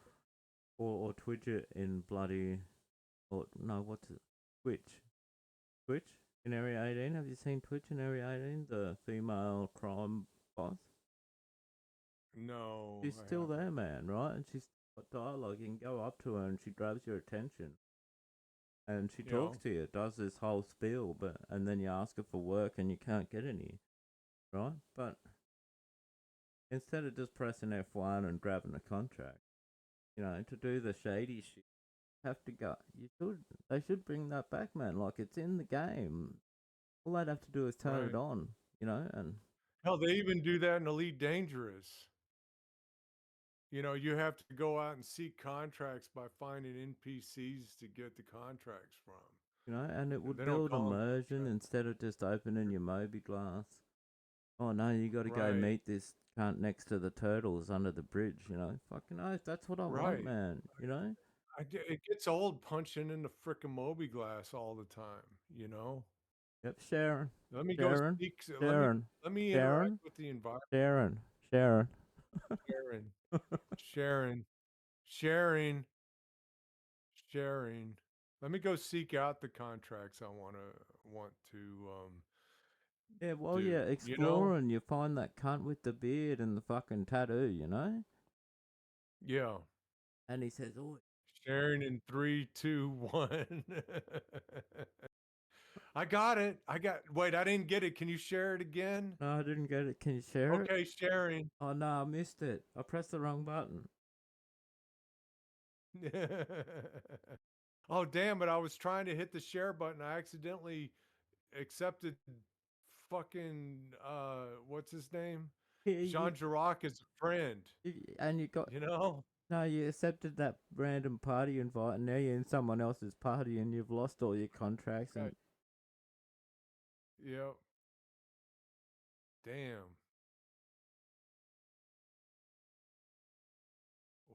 or Twitch it in bloody, or no, what's it, Twitch in Area 18. Have you seen Twitch in Area 18, the female crime boss? No. She's still there, man, right? And she's got dialogue. You can go up to her and she grabs your attention. And she talks to you, does this whole spiel, and then you ask her for work and you can't get any, right? But instead of just pressing F1 and grabbing a contract, you know, to do the shady shit, have to go. They should bring that back, man. Like, it's in the game. All they'd have to do is turn it on, you know, and hell, they even do that in Elite Dangerous. You know, you have to go out and seek contracts by finding NPCs to get the contracts from. You know, and it would build immersion instead of just opening your Moby glass. Oh no, you got to go meet this cunt next to the turtles under the bridge. You know, fucking oath, that's what I want, man. You know. It gets old punching in the frickin' Moby glass all the time, you know? Yep, Sharon. Let me Sharon. go speak. Sharon. Let me interact with the environment. Sharon. Sharing. Let me go seek out the contracts I want to yeah, well, do, yeah, exploring, you find that cunt with the beard and the fucking tattoo, you know? Yeah. And he says, oh, sharing in 3, 2, 1. I got it. Wait, I didn't get it. Can you share it again? No, I didn't get it. Can you share it? Okay, sharing. Oh, no, I missed it. I pressed the wrong button. Oh, damn it. I was trying to hit the share button. I accidentally accepted fucking, what's his name? Jean Girac as a friend. And you got... You know? No, you accepted that random party invite, and now you're in someone else's party, and you've lost all your contracts. And yep. Damn.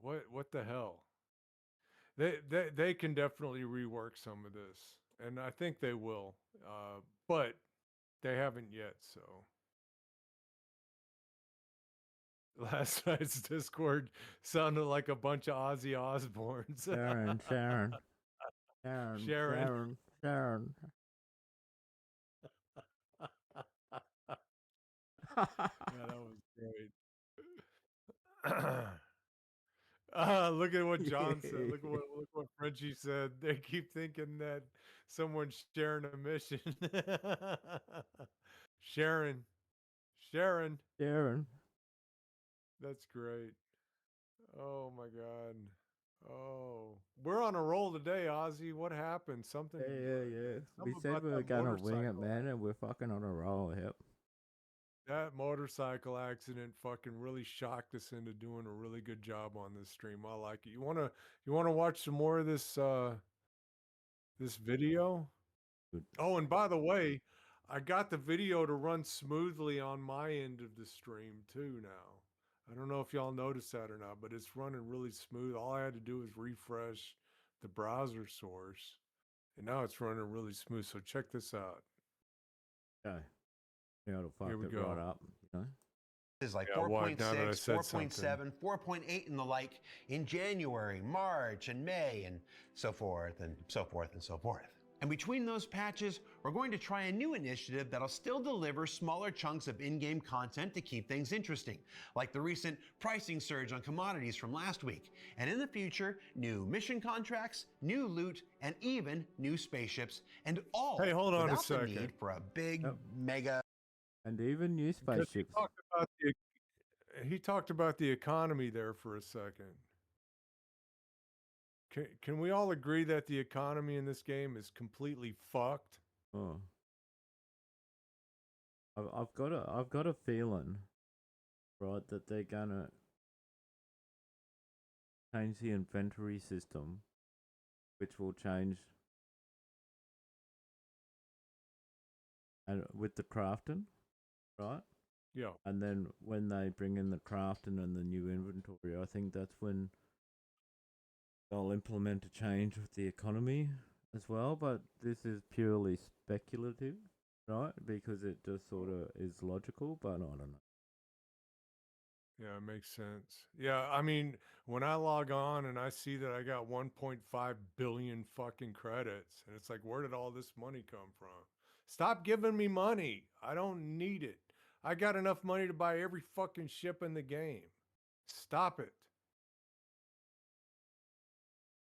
What the hell? They can definitely rework some of this, and I think they will. But they haven't yet. So last night's Discord sounded like a bunch of Ozzy Osbournes. Sharon. Yeah, that was great. Look at what John said. Look what Frenchie said. They keep thinking that someone's sharing a mission. Sharon. Darren. That's great. Oh my God. Oh, we're on a roll today, Ozzy. What happened? Something. Yeah. We something said about we were that gonna wing it, motorcycle man, and we're fucking on a roll. Yep. That motorcycle accident fucking really shocked us into doing a really good job on this stream. I like it. You wanna watch some more of this video? Good. Oh, and by the way, I got the video to run smoothly on my end of the stream too now. I don't know if y'all noticed that or not, but it's running really smooth. All I had to do was refresh the browser source, and now it's running really smooth. So check this out. Okay. Yeah, it'll fuck Here we it go. right up, you know. Is like Yeah, what? 4.6, Now that I said 4.7, 4.8, and the like in January, March, and May, and so forth, and so forth, and so forth. And between those patches, we're going to try a new initiative that'll still deliver smaller chunks of in-game content to keep things interesting, like the recent pricing surge on commodities from last week. And in the future, new mission contracts, new loot, and even new spaceships, and all Hey, hold on a without the second. need for a big, Yep. mega... And even new Because spaceships. he talked about the economy there for a second. Can we all agree that the economy in this game is completely fucked? Oh. I've got a feeling, right, that they're gonna change the inventory system, which will change and with the crafting, right? Yeah. And then when they bring in the crafting and the new inventory, I think that's when they'll implement a change with the economy as well. But this is purely speculative, right? Because it just sort of is logical, but I don't know. Yeah, it makes sense. Yeah, I mean, when I log on and I see that I got 1.5 billion fucking credits, and it's like, where did all this money come from? Stop giving me money. I don't need it. I got enough money to buy every fucking ship in the game. Stop it.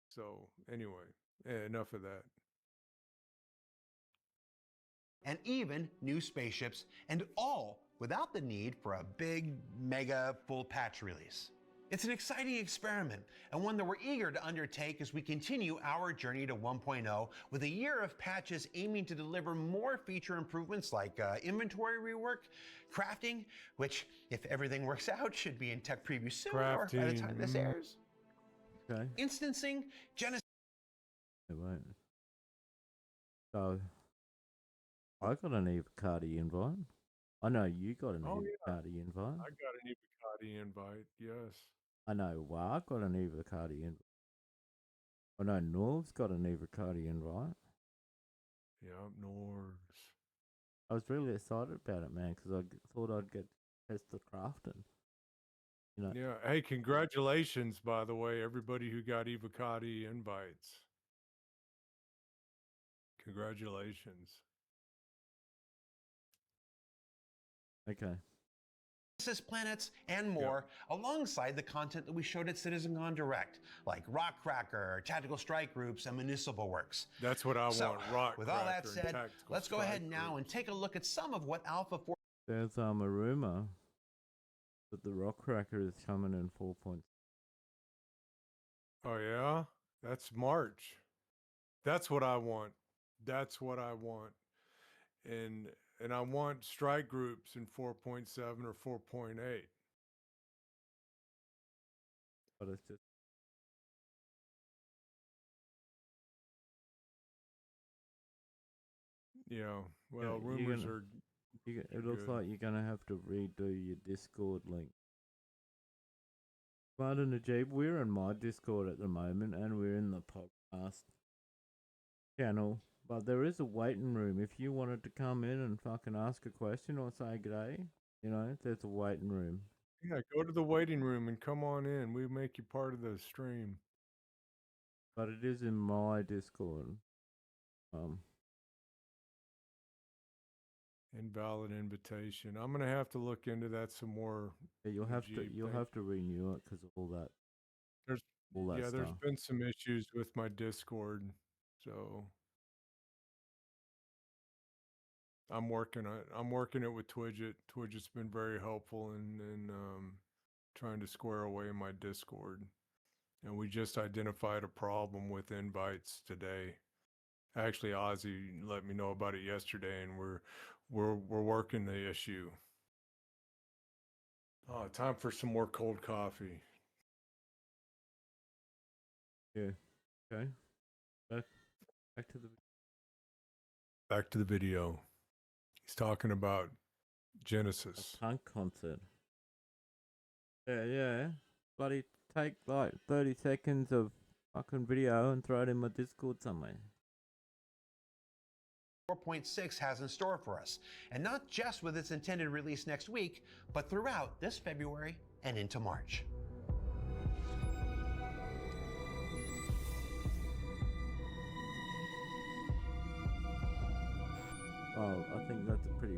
So, anyway, enough of that. and even new spaceships, and all without the need for a big, mega, full patch release. It's an exciting experiment, and one that we're eager to undertake as we continue our journey to 1.0 with a year of patches aiming to deliver more feature improvements like inventory rework, crafting, which, if everything works out, should be in tech preview soon or by the time this airs. Okay. Instancing, Genesis. It won't. So, I got an Evocati invite. I know you got an Evocati invite. I got an Evocati invite, yes. I know Wark got an Evocati invite. I know Norv's got an Evocati invite. Yeah, Nords. I was really excited about it, man, because thought I'd get to test the crafting. You know. Yeah. Hey, congratulations, by the way, everybody who got Evocati invites. Congratulations. Okay. Planets, and more, alongside the content that we showed at CitizenCon Direct, like Rock Cracker, Tactical Strike Groups, and Municipal Works. That's what I want, Rock with all that Cracker and said, Tactical let's go Strike ahead now and take a look at some of what Alpha 4... There's a rumor that the Rock Cracker is coming in 4 points. Oh yeah? That's March. That's what I want. That's what I want. And I want strike groups in 4.7 or 4.8. But it's just Yeah. Well, rumors are it looks like you're gonna have to redo your Discord link. Martin Najib, we're in my Discord at the moment, and we're in the podcast channel. But there is a waiting room if you wanted to come in and fucking ask a question or say g'day. You know, there's a waiting room. Yeah, go to the waiting room and come on in. We make you part of the stream. But it is in my Discord. Invalid invitation. I'm gonna have to look into that some more. Yeah, you'll have to renew it because of all that There's all that yeah, there's stuff. been some issues with my Discord, so I'm working on it. I'm working it with Twidget. Twidget's been very helpful in trying to square away my Discord. And we just identified a problem with invites today. Actually, Ozzy let me know about it yesterday, and we're working the issue. Oh, time for some more cold coffee. Yeah. Okay. Back to the. Back to the video. He's talking about Genesis. A punk concert. Yeah. Bloody take like 30 seconds of fucking video and throw it in my Discord somewhere. 4.6 has in store for us, and not just with its intended release next week, but throughout this February and into March. Oh, I think that's a pretty.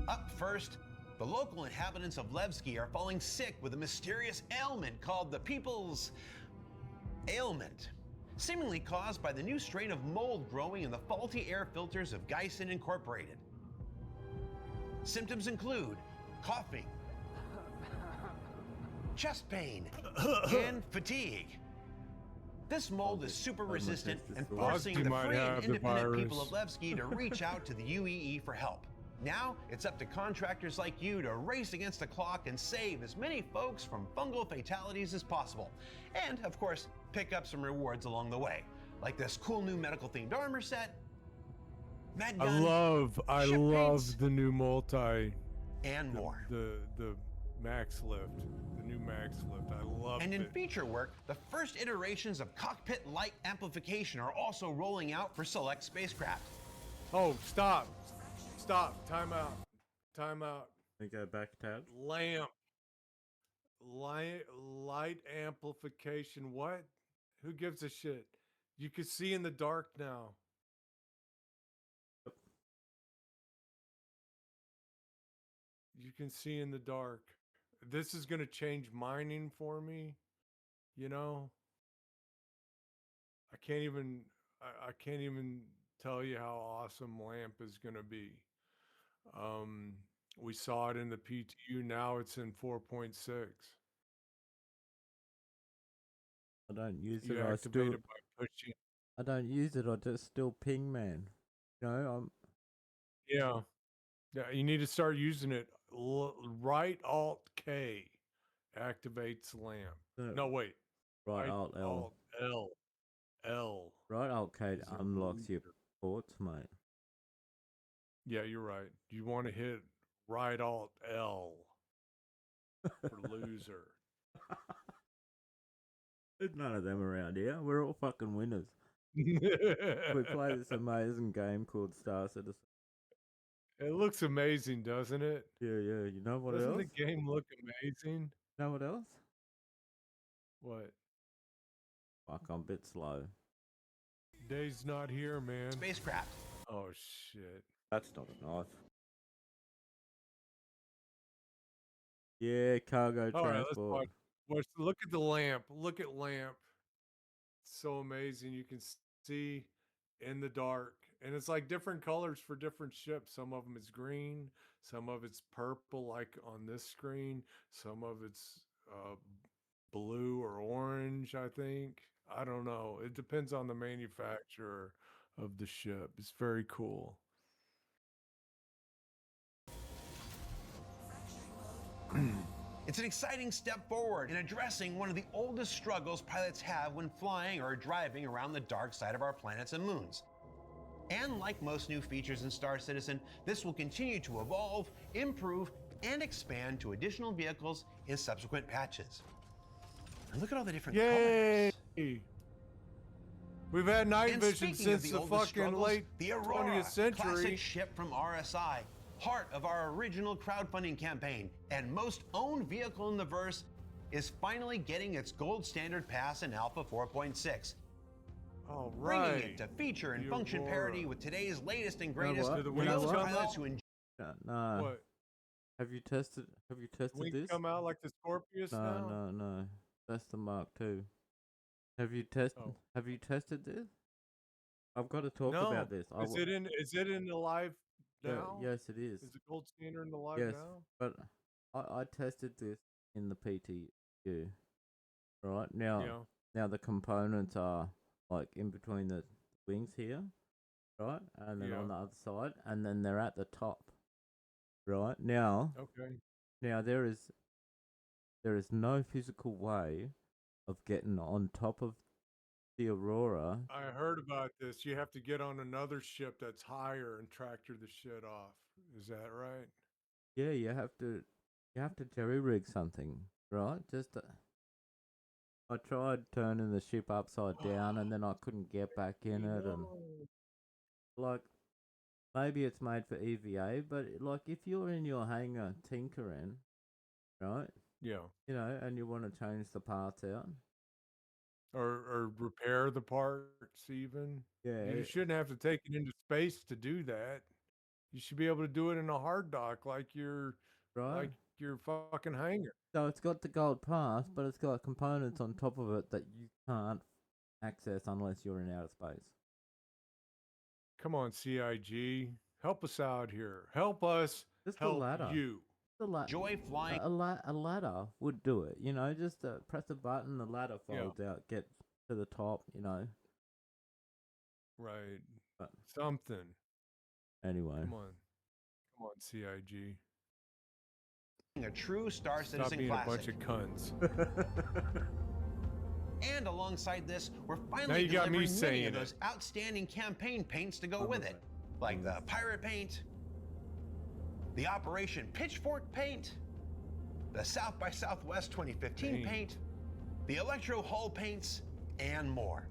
Up first, the local inhabitants of Levski are falling sick with a mysterious ailment called the People's Ailment, seemingly caused by the new strain of mold growing in the faulty air filters of Geisen Incorporated. Symptoms include coughing, chest pain, and fatigue. This mold is super resistant and forcing the free and independent people of Levski to reach out to the UEE for help. Now, it's up to contractors like you to race against the clock and save as many folks from fungal fatalities as possible. And, of course, pick up some rewards along the way, like this cool new medical-themed armor set, med gun, I ship love paints, the new multi, and more. the max lift, the new max lift. I love it. And in feature work, the first iterations of cockpit light amplification are also rolling out for select spacecraft. Oh, stop. Time out. We go back tab. Lamp. Light amplification. What? Who gives a shit? You can see in the dark now. You can see in the dark. This is going to change mining for me. You know? I can't even tell you how awesome Lamp is going to be. We saw it in the PTU. Now it's in 4.6. I don't use You it. activate it by pushing. I don't use it. I just still ping, man. You know, Yeah. You need to start using it. Right Alt K activates Lamp. No, wait. Right Alt L. Alt L. L. Right Alt K is a unlocks your loser. ports, mate. Yeah, you're right. You want to hit right Alt L for loser. There's none of them around here. We're all fucking winners. We play this amazing game called Star Citizen. It looks amazing, doesn't it? Yeah. You know what Doesn't else? the game look amazing? Know what else? What? Fuck, I'm a bit slow. Day's not here, man. Spacecraft. Oh, shit. That's not a knife. Yeah, cargo All right, let's transport. look at the lamp. Look at Lamp. It's so amazing. You can see in the dark. And it's like different colors for different ships. Some of them is green. Some of it's purple, like on this screen. Some of it's blue or orange, I think. I don't know. It depends on the manufacturer of the ship. It's very cool. It's an exciting step forward in addressing one of the oldest struggles pilots have when flying or driving around the dark side of our planets and moons. And like most new features in Star Citizen, this will continue to evolve, improve, and expand to additional vehicles in subsequent patches. And look at all the different Yay! colors. We've had night And vision speaking of since the the oldest fucking struggles, late the Aurora, 20th century. classic ship from RSI, heart of our original crowdfunding campaign, and most owned vehicle in the verse, is finally getting its gold standard pass in Alpha 4.6. All Bringing right. it to feature and The function Aurora. parity with today's latest and greatest what? Do the for wheels those come pilots out? who enjoy No. What? Have you tested We this? come out like the Scorpius now? No. That's the Mark II. Oh. Have you tested this? I've got to talk No. about this. Is it in the live now? Yes, it is. Is the gold standard in the live Yes, now? but I tested this in the PTU. Right now, Yeah. now the components are like in between the wings here, right, and then on the other side, and then they're at the top. Right now, Okay. now there is no physical way of getting on top of the Aurora. I heard about this. You have to get on another ship that's higher and tractor the shit off. Is that right? Yeah, you have to jerry rig something, right? I tried turning the ship upside down, and then I couldn't get back in it, and like maybe it's made for EVA, but like if you're in your hangar tinkering, right? Yeah. You know, and you want to change the parts out. Or repair the parts even. Yeah. You shouldn't have to take it into space to do that. You should be able to do it in a hard dock like your fucking hangar. So it's got the gold pass, but it's got components on top of it that you can't access unless you're in outer space. Come on, CIG. Help us out here. Help us Just help a ladder. you. Joy flying. A ladder would do it, you know, just press a button, the ladder folds out, get to the top, you know. Right. But something. Anyway. Come on, CIG. A true Star Stop Citizen being classic. a bunch of cunts. And alongside this, we're Now finally you got me delivering many saying of those it. outstanding campaign paints to go with it, like the pirate paint, the Operation Pitchfork paint, the South by Southwest 2015 paint, the Electro Hull paints, and more.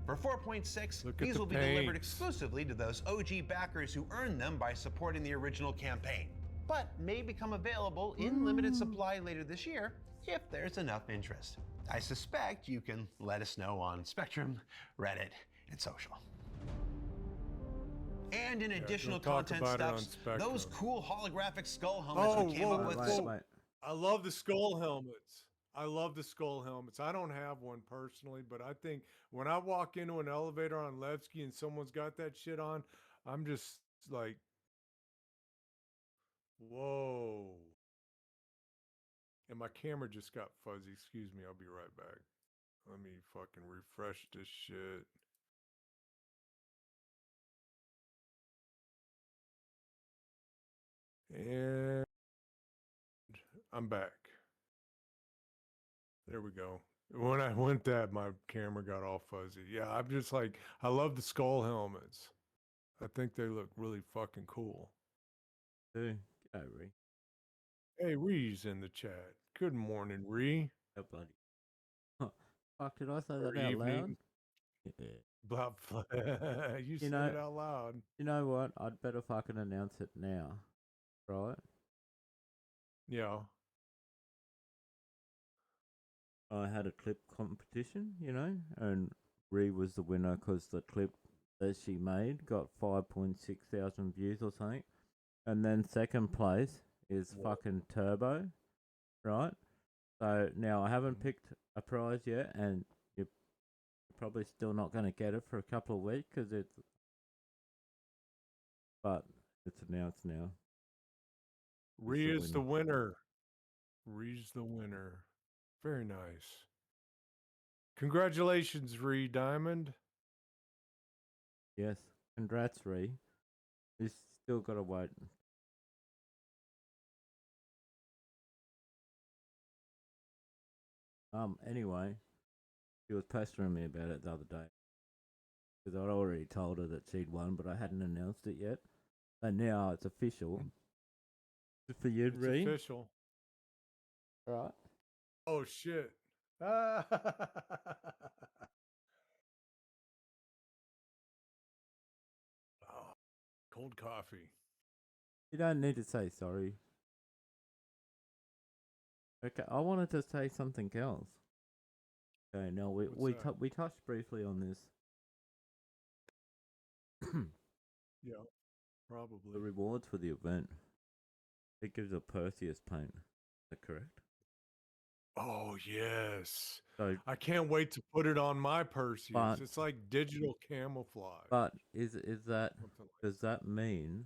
For 4.6, Look at these the will be delivered paints. exclusively to those OG backers who earned them by supporting the original campaign, but may become available in limited supply later this year if there's enough interest. I suspect you can let us know on Spectrum, Reddit, and social. And in additional don't talk content about it on stuffs, Spectrum. those cool holographic skull helmets we came up with. Wait. I love the skull helmets. I love the skull helmets. I don't have one personally, but I think when I walk into an elevator on Levski and someone's got that shit on, I'm just like, whoa. And my camera just got fuzzy. Excuse me, I'll be right back. Let me fucking refresh this shit. And I'm back. There we go. When I went that, my camera got all fuzzy. Yeah, I'm just like, I love the skull helmets. I think they look really fucking cool. G'day, Ree. Hey, Ree's in the chat. Good morning, Ree. Oh, bloody. Huh. Fuck, did I say Or that out loud? evening. Yeah. Blah, blah. You said know- it out loud. You know what? I'd better fucking announce it now. Right? Yeah. I had a clip competition, you know, and Ree was the winner because the clip that she made got 5.6 thousand views or something. And then second place is fucking Turbo, right? So now I haven't picked a prize yet, and you're probably still not going to get it for a couple of weeks because but it's announced now. Ree is the winner. Ree's the winner. Very nice. Congratulations, Ree Diamond. Yes, congrats, Ree. You still got to wait. Anyway, she was pestering me about it the other day because I'd already told her that she'd won, but I hadn't announced it yet. And now it's official. It's for you, It's Ree. official. Right. Oh, shit. Oh, cold coffee. You don't need to say sorry. Okay, I wanted to say something else. Okay, now we touched briefly on this. Yeah. Probably. The rewards for the event. It gives a Perseus paint. Is that correct? Oh yes. So, I can't wait to put it on my Perseus. But- It's like digital camouflage. but is that Something like does that mean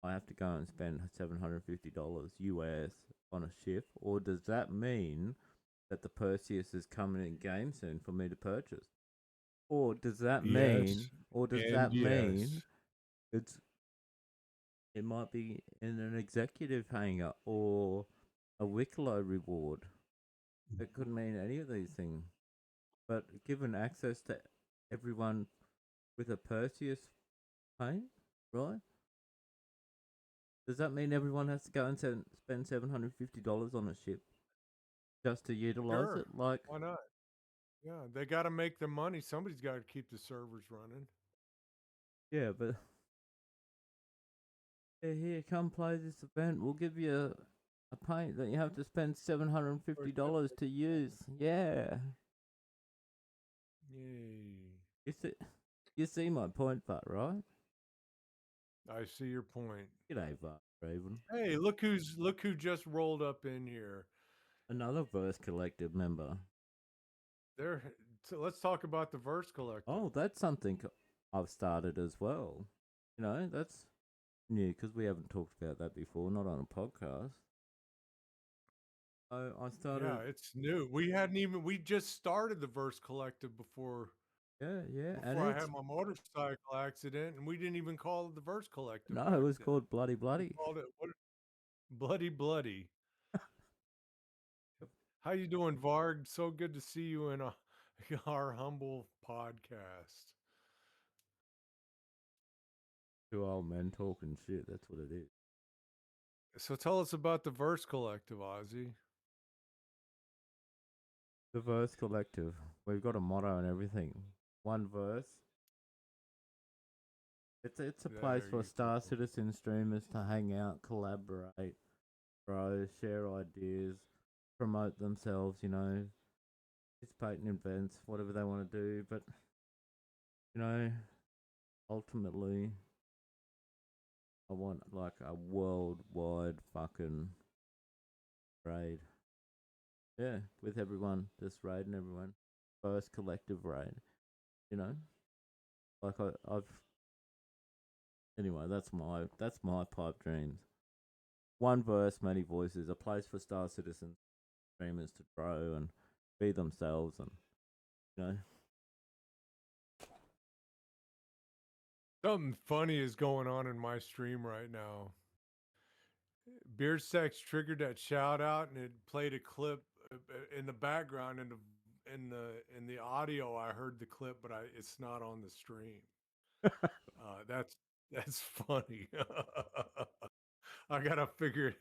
I have to go and spend $750 US on a ship, or does that mean that the Perseus is coming in game soon for me to purchase? Or does that mean Yes, mean yes. it might be in an executive hangar or a Wicklow reward? It could mean any of these things. But given access to everyone with a Perseus paint, right? Does that mean everyone has to go and spend $750 on a ship just to utilize Sure. it? Like, Why not? Yeah, they got to make the money. Somebody's got to keep the servers running. yeah, but yeah, here, come play this event. We'll give you a paint that you have to spend $750 to use. Yeah, Yay. you see my point, but right? I see your point. G'day, Raven. Hey, look who just rolled up in here. Another Verse Collective member. So let's talk about the Verse Collective. Oh, that's something I've started as well. You know, that's new because we haven't talked about that before, not on a podcast. I started. Yeah, it's new. We just started the Verse Collective before Yeah, before I had my motorcycle accident, and we didn't even call it the Verse Collective. No, it was called Bloody Bloody. We called it Bloody Bloody. How you doing, Varg? So good to see you in our humble podcast. Two old men talking shit. That's what it is. So tell us about the Verse Collective, Ozzy. The Verse Collective. We've got a motto and everything. One verse. It's a place There for you Star go. Citizen streamers to hang out, collaborate, grow, share ideas, promote themselves, you know, participate in events, whatever they want to do. But, you know, ultimately, I want like a worldwide fucking raid. Yeah, with everyone, just raiding everyone. First collective raid, you know. Like I've. Anyway, that's my pipe dreams. One verse, many voices. A place for Star Citizen streamers to grow and be themselves, and you know. Something funny is going on in my stream right now. Beard Sex triggered that shout out, and it played a clip in the background. In the audio, I heard the clip, but it's not on the stream. That's funny. I gotta figure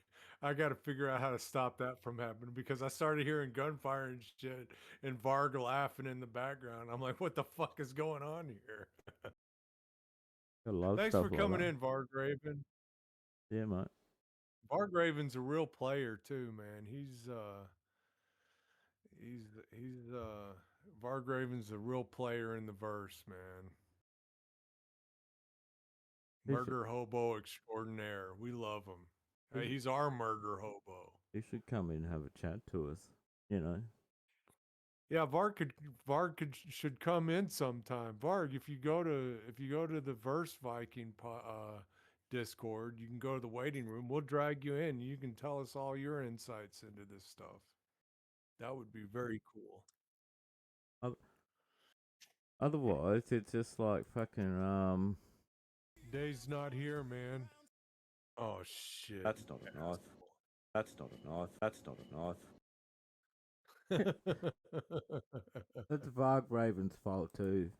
out how to stop that from happening, because I started hearing gunfire and shit and Varg laughing in the background. I'm like, what the fuck is going on here? Thanks for coming in, Vargraven. Yeah, mate. Vargraven's a real player too, man. Vargraven's a real player in the verse, man. Murder hobo extraordinaire. We love him. He's our murder hobo. You should come in and have a chat to us. You know. Yeah, Varg should come in sometime. Varg, if you go to the Verse Viking Discord, you can go to the waiting room. We'll drag you in. You can tell us all your insights into this stuff. That would be very cool. Otherwise, it's just like fucking Dave's not here, man. Oh shit. That's not a knife. That's not a knife. That's not a knife. That's Vargraven's fault too.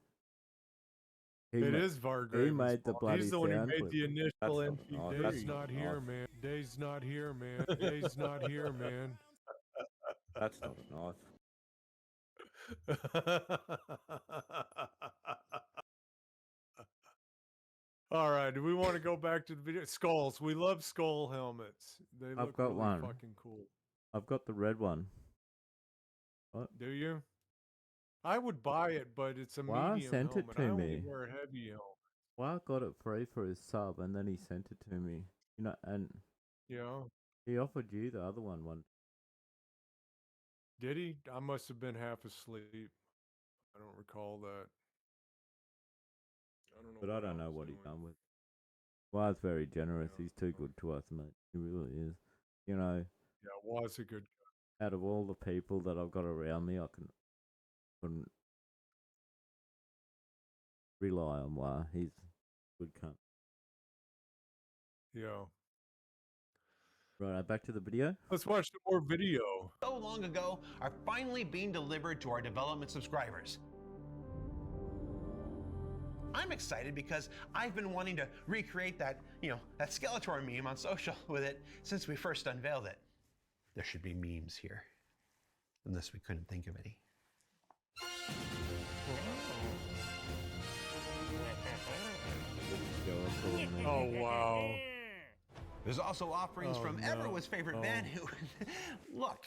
It is Vargraven's He made the fault. bloody He's the one who sound made clip. the initial That's MP. Dave's not here, man. Dave's not here, man. Dave's not here, man. That's not a knife. All right. Do we want to go back to the video? Skulls. We love skull helmets. They look got really one. fucking cool. I've got the red one. What? Do you? I would buy it, but it's a Well, medium sent it helmet. to I only me. wear heavy helmets. Well, I got it free for his sub, and then he sent it to me. You know, and Yeah. he offered you the other one. Did he? I must have been half asleep. I don't recall that. I don't know. But I what don't know was what he's doing. done with. Well, it's very generous. Yeah. He's too good to us, mate. He really is. You know, Yeah, was a good out of all the people that I've got around me, I couldn't rely on why he's a good cunt. Yeah. Right, back to the video. Let's watch some more video. So long ago are finally being delivered to our development subscribers. I'm excited because I've been wanting to recreate that, that Skeletor meme on social with it since we first unveiled it. There should be memes here, unless we couldn't think of any. Oh, wow. There's also offerings Oh, from no. everyone's favorite Oh. band who, look.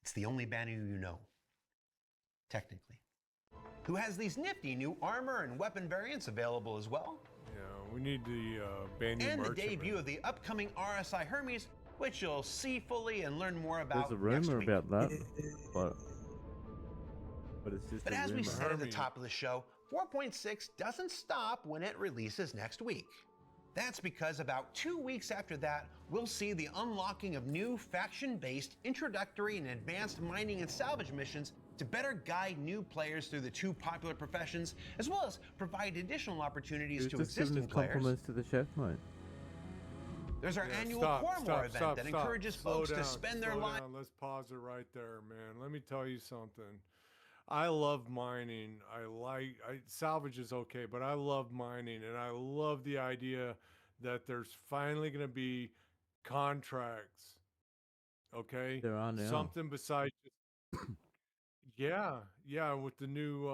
It's the only band who you know, technically, who has these nifty new armor and weapon variants available as well. Yeah, we need the Bandy And the merchant. debut of the upcoming RSI Hermes, which you'll see fully and learn more about There's a next rumor week. about that, but it's just But a as we rumor. said at the Hermes. top of the show, 4.6 doesn't stop when it releases next week. That's because about 2 weeks after that, we'll see the unlocking of new faction-based introductory and advanced mining and salvage missions to better guide new players through the two popular professions, as well as provide additional opportunities He's to just giving existing his players. compliments to the chef, mate. There's our Yeah, annual stop, Core stop, event stop, that stop. encourages Slow folks down, to spend their slow lives. down. Let's pause it right there, man. Let me tell you something. I love mining. Salvage is okay, but I love mining, and I love the idea that there's finally going to be contracts. Okay, There are now. something besides just yeah, with the new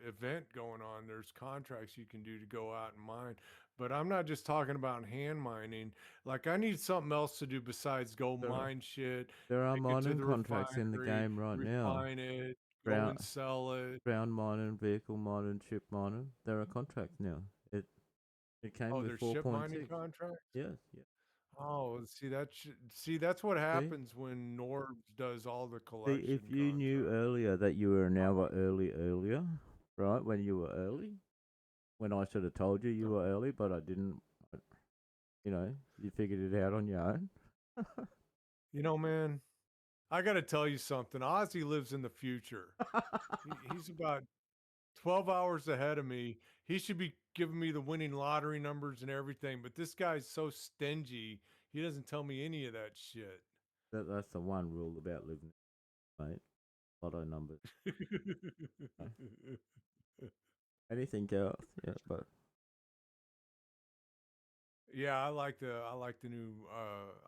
event going on, there's contracts you can do to go out and mine. But I'm not just talking about hand mining. Like, I need something else to do besides go There are- mine shit, There are take it to mining the contracts in the refinery, game right now. refine it, go Ground, and sell it. ground mining, vehicle mining, ship mining. There are contracts now. It came Oh, with there's ship mining 4.6. contracts. Yes, yeah. Oh, see, that's what happens when Norbs does all the See, collection. if you knew contracts. earlier that you were now earlier, right? When you were early, when I should have told you you were early, but I didn't. You know, you figured it out on your own. You know, man, I got to tell you something. Ozzy lives in the future. He's about 12 hours ahead of me. He should be giving me the winning lottery numbers and everything, but this guy's so stingy. He doesn't tell me any of that shit. That's the one rule about living, mate. Lotto numbers. Anything else? Yeah, but Yeah, I like the new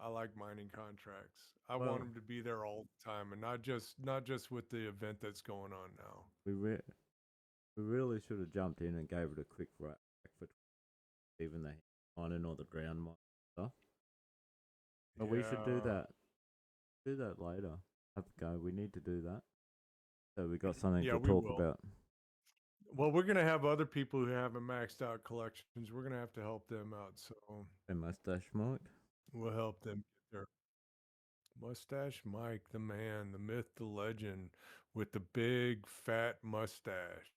I like mining contracts. I Well- want them to be there all the time, and not just with the event that's going on now. we really should have jumped in and gave it a quick rack for even the mining or the ground mine stuff. But we should do Yeah. that. Do that later. Have a go. We need to do that. So we got something Yeah, to we talk will. about. Well, we're gonna have other people who haven't maxed out collections. We're gonna have to help them out, so And mustache Mike. we'll help them get their mustache Mike, the man, the myth, the legend, with the big fat mustache,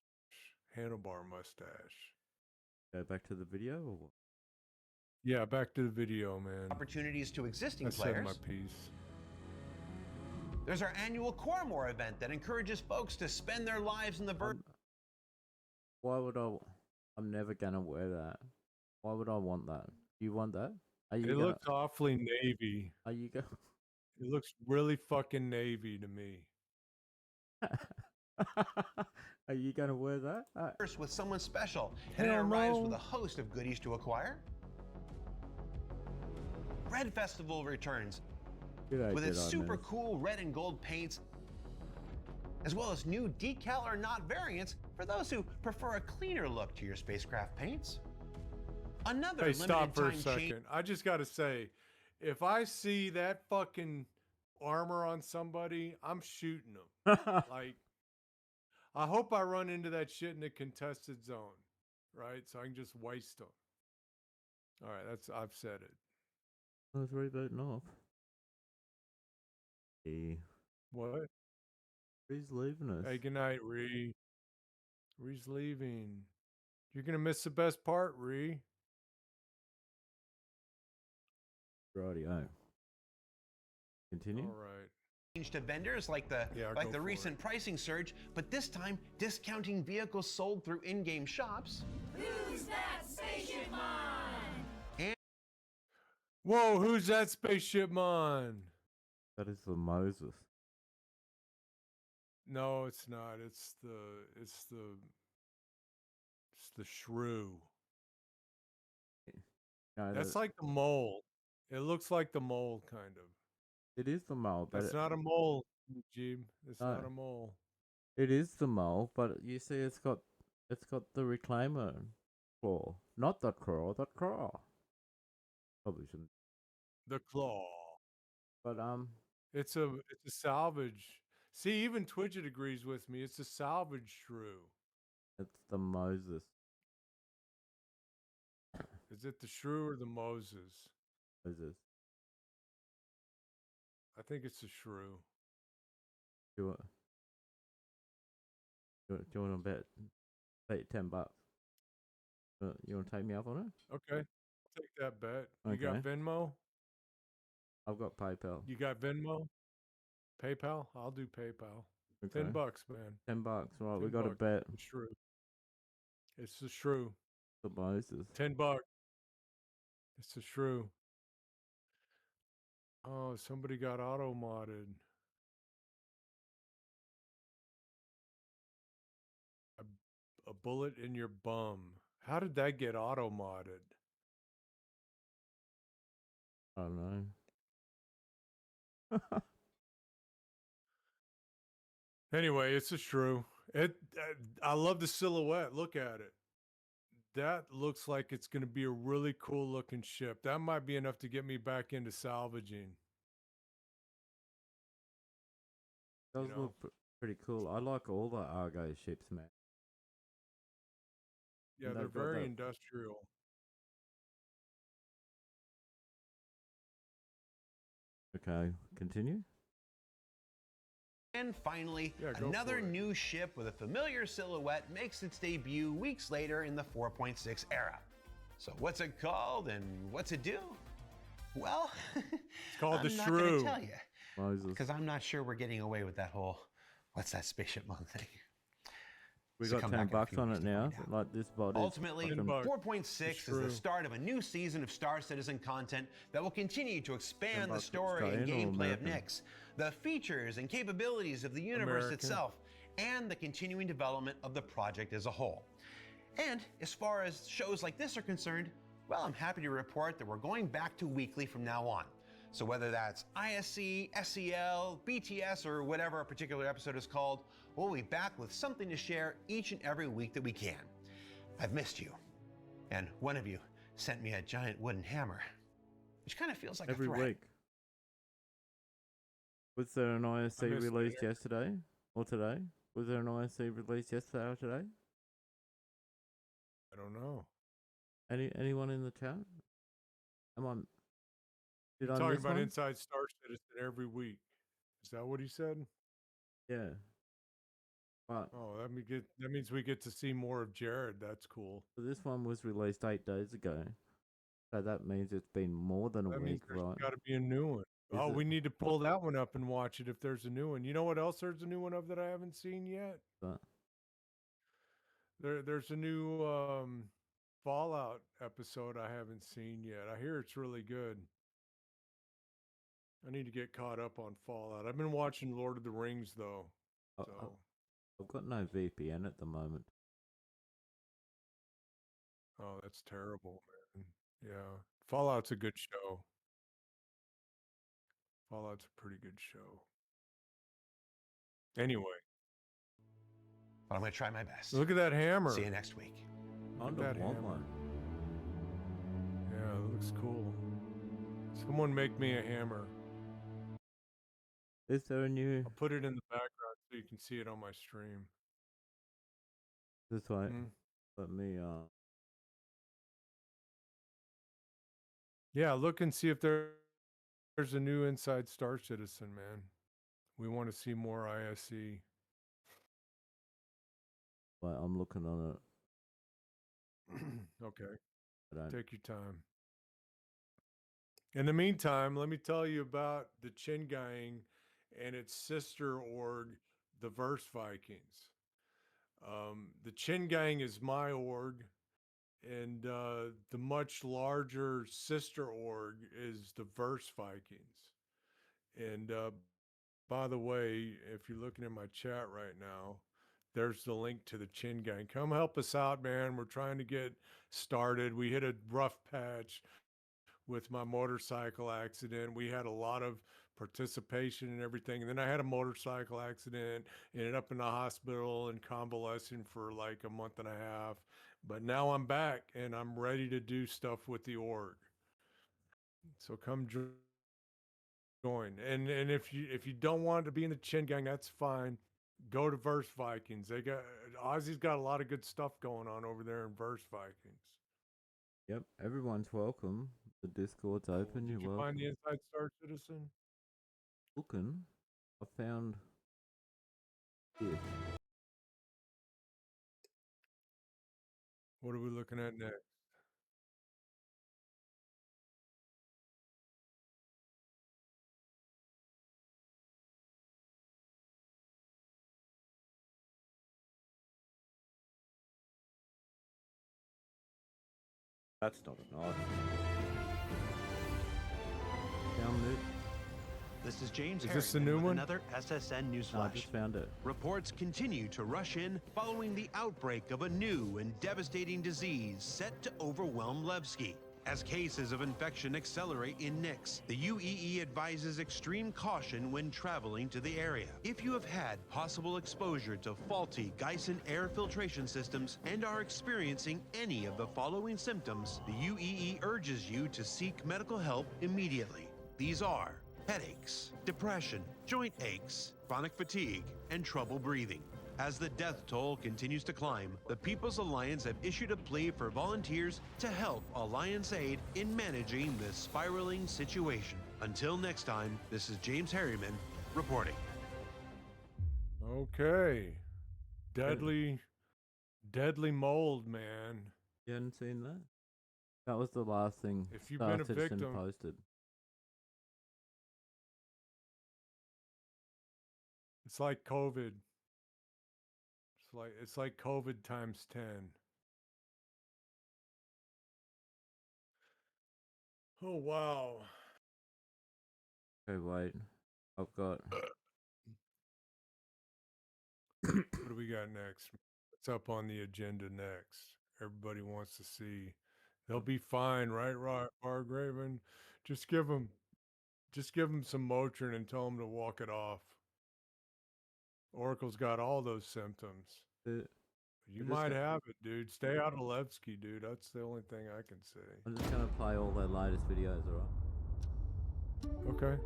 handlebar mustache. Go back to the video or what? Yeah, back to the video, man. Opportunities to existing I said my players. piece. There's our annual Core event that encourages folks to spend their lives in the Why would I? I'm never gonna wear that. Why would I want that? Do you want that? Are you It gonna? looks awfully navy. Are you go? It looks really fucking navy to me. Are you gonna wear that? First with someone special, and it Hell arrives no. with a host of goodies to acquire. Red Festival returns G'day, with its Jedi super Menace. cool red and gold paints, as well as new decal or not variants for those who prefer a cleaner look to your spacecraft paints. Another Hey, stop for a limited time change. second. I just got to say, if I see that fucking armor on somebody, I'm shooting them. Like, I hope I run into that shit in the contested zone, right? So I can just waste them. All right, I've said it. I was rebooting off. Hey, What? he's leaving us. Hey, good night, Ree. Ree's leaving. You're gonna miss the best part, Ree. Rightio. Continue. All right. To vendors like the Yeah, go for recent it. pricing surge, but this time discounting vehicles sold through in-game shops. Who's that spaceship mine? Whoa, who's that spaceship mon? That is the Moses. No, it's not. It's the shrew. No, That's like the mole. It looks like the mole, kind of. it is the mole, but That's not a mole, Jeeb. It's No. not a mole. it is the mole. But you see, it's got the reclaimer claw, not the claw. The claw. Probably shouldn't. The claw. But It's a salvage. See, even Twidget agrees with me. It's a salvage shrew. it's the Moses. Is it the shrew or the Moses? Moses. I think it's the shrew. Do you want to bet $10? You want to take me up on it? Okay. I'll take that bet. You Okay. got Venmo? I've got PayPal. You got Venmo? PayPal? I'll do PayPal. Okay. $10, man. $10. Right, we 10 got a bucks. bet. The shrew. It's the shrew. The Moses. $10. It's the shrew. Oh, somebody got auto modded. A bullet in your bum. How did that get auto modded? I don't know. Anyway, it's a shrew. I love the silhouette. Look at it. That looks like it's going to be a really cool looking ship. That might be enough to get me back into salvaging. Does You know? look pretty cool. I like all the Argo ships, man. Yeah, And they're they've got very that- industrial. Okay, continue. And finally, Yeah, go another for it. new ship with a familiar silhouette makes its debut weeks later in the 4.6 era. So what's it called and what's it do? Well, It's called I'm the not gonna shrew. tell you, Moses. because I'm not sure we're getting away with that whole "what's that spaceship mon" thing. We So got come back in a $10 few on weeks it to now. find out. Like this bot is Ultimately, fucking- $10. 4.6 is the true. start of a new season of Star Citizen content that will continue to expand the $10 story and Australian or gameplay of American? Nyx, the features and capabilities of the universe American. itself, and the continuing development of the project as a whole. And as far as shows like this are concerned, well, I'm happy to report that we're going back to weekly from now on. So whether that's ISC, SEL, BTS, or whatever a particular episode is called, we'll be back with something to share each and every week that we can. I've missed you. And one of you sent me a giant wooden hammer, which kind of feels like every a threat. week. Was there an ISC missed released it. yesterday or today? Was there an ISC released yesterday or today? I don't know. Anyone in the chat? Am I? Did You're I talking miss about one? Inside Star Citizen every week. Is that what he said? Yeah. But Oh, that means we get to see more of Jared. That's cool. so this one was released 8 days ago. So that means it's been more than a That means week, there's right? got to be a new one. Is Oh, it? we need to pull that one up and watch it if there's a new one. You know what else there's a new one of that I haven't seen yet? But There's a new Fallout episode I haven't seen yet. I hear it's really good. I need to get caught up on Fallout. I've been watching Lord of the Rings though. I- So I've got no VPN at the moment. oh, that's terrible, man. Yeah. Fallout's a good show. Fallout's a pretty good show. Anyway, But I'm going to try my best. look at that hammer. See you next week. I Look don't at that want hammer. one. Yeah, it looks cool. Someone make me a hammer. Is there a new? I'll put it in the background so you can see it on my stream. This way. Mm. Let me Yeah, look and see if there's a new Inside Star Citizen, man. We want to see more ISE. wait, I'm looking on it. Okay, I don't take your time. In the meantime, let me tell you about the Chin Gang and its sister org, the Verse Vikings. The Chin Gang is my org, and the much larger sister org is the Verse Vikings. And by the way, if you're looking at my chat right now, there's the link to the Chin Gang. Come help us out, man. We're trying to get started. We hit a rough patch with my motorcycle accident. We had a lot of participation and everything. And then I had a motorcycle accident, ended up in the hospital and convalescing for like a month and a half. But now I'm back and I'm ready to do stuff with the org. So come join. And if you don't want to be in the Chin Gang, that's fine. Go to Verse Vikings. Ozzy's got a lot of good stuff going on over there in Verse Vikings. Yep, everyone's welcome. The Discord's open. Did you You're find the welcome. Inside Star Citizen? Looking, I found this. What are we looking at next? That's not a knife. Found it. This is James Is this the Harriman new with one? another SSN No, I newsflash. just found it. Reports continue to rush in following the outbreak of a new and devastating disease set to overwhelm Levski. As cases of infection accelerate in Nix, the UEE advises extreme caution when traveling to the area. If you have had possible exposure to faulty Geisen air filtration systems and are experiencing any of the following symptoms, the UEE urges you to seek medical help immediately. These are headaches, depression, joint aches, chronic fatigue, and trouble breathing. As the death toll continues to climb, the People's Alliance have issued a plea for volunteers to help Alliance Aid in managing this spiraling situation. Until next time, this is James Harriman reporting. Okay. Deadly mold, man. You hadn't seen that? That was the last thing If you've Star been a Citizen victim- posted. It's like COVID. It's like COVID times 10. Oh wow. Okay, wait. I've got. What do we got next? What's up on the agenda next? Everybody wants to see. They'll be fine, right, Bargraven? Just give them some Motrin and tell them to walk it off. Oracle's got all those symptoms. The, You just might got- have it, dude. Stay out of Levski, dude. That's the only thing I can say. I'm just gonna play all their latest videos, alright? Okay.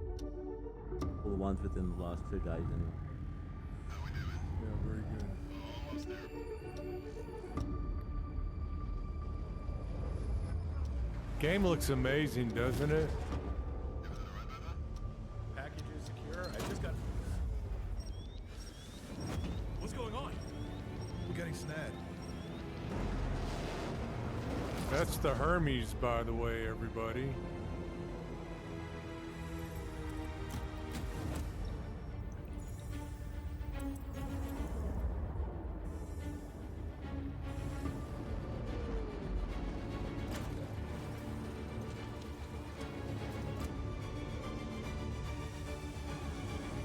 All the ones within the last 2 days, anyway. Yeah, very good. Game looks amazing, doesn't it? Package is secure. I just got. What's going on? We're getting snagged. That's the Hermes, by the way, everybody.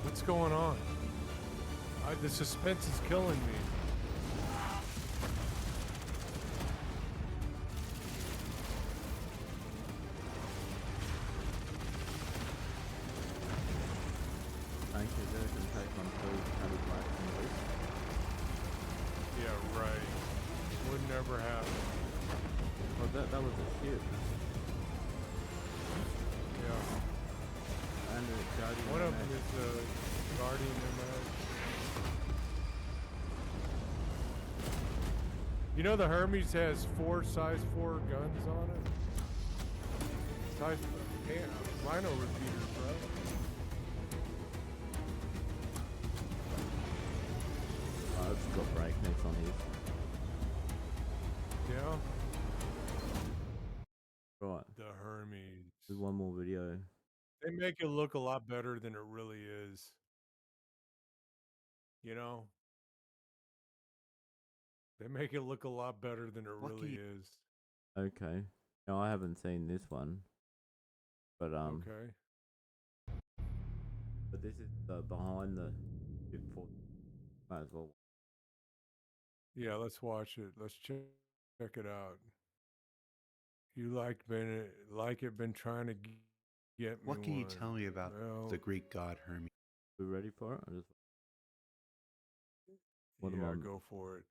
What's going on? The suspense is killing me. Thank you, there can take on 2 Cali Black and Blue. Yeah, right. Would never happen. Oh, that was a ship. Yeah. And a Guardian. One of them MX. is the Guardian MX. You know the Hermes has 4 size 4 guns on it? Size rhino repeaters, right? Oh, it's got breaknecks on his. Yeah. Right. The Hermes. There's one more video. They make it look a lot better than it really is. You know? They make it look a lot better than it really is. Okay. No, I haven't seen this one. But Okay. But this is behind the before. Might as well. Yeah, let's watch it. Let's check it out. You been trying to get me. What can you one. tell me about Well, the Greek god Hermes? We ready for it? I just... What yeah, am I... go for it.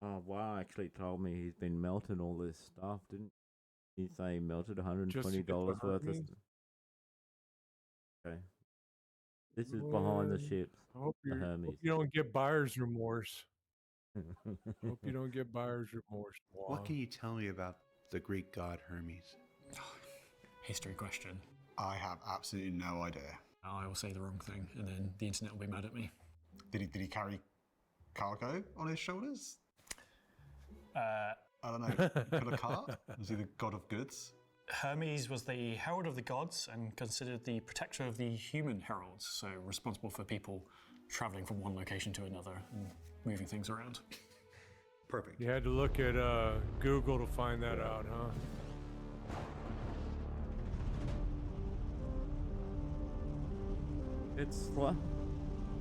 Oh wow! Actually, told me he's been melting all this stuff, didn't he? Say he melted $120 worth of. Okay. This is behind the ships. I hope The hope Hermes. you don't get buyer's remorse. Hope you don't get buyer's remorse. What can you tell me about the Greek god Hermes? History question. I have absolutely no idea. I will say the wrong thing, and then the internet will be mad at me. Did he carry cargo on his shoulders? I don't know. Could a cart? Was he the god of goods? Hermes was the herald of the gods and considered the protector of the human heralds, so responsible for people traveling from one location to another and moving things around. Perfect. You had to look at Google to find that out, huh? It's slow.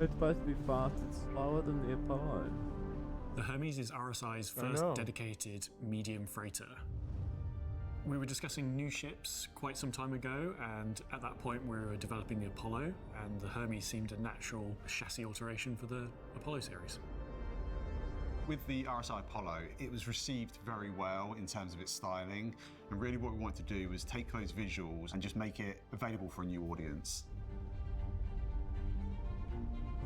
It's supposed to be fast. It's slower than the Apollo. The Hermes is RSI's first dedicated medium freighter. We were discussing new ships quite some time ago, and at that point we were developing the Apollo, and the Hermes seemed a natural chassis alteration for the Apollo series. With the RSI Apollo, it was received very well in terms of its styling, and really what we wanted to do was take those visuals and just make it available for a new audience.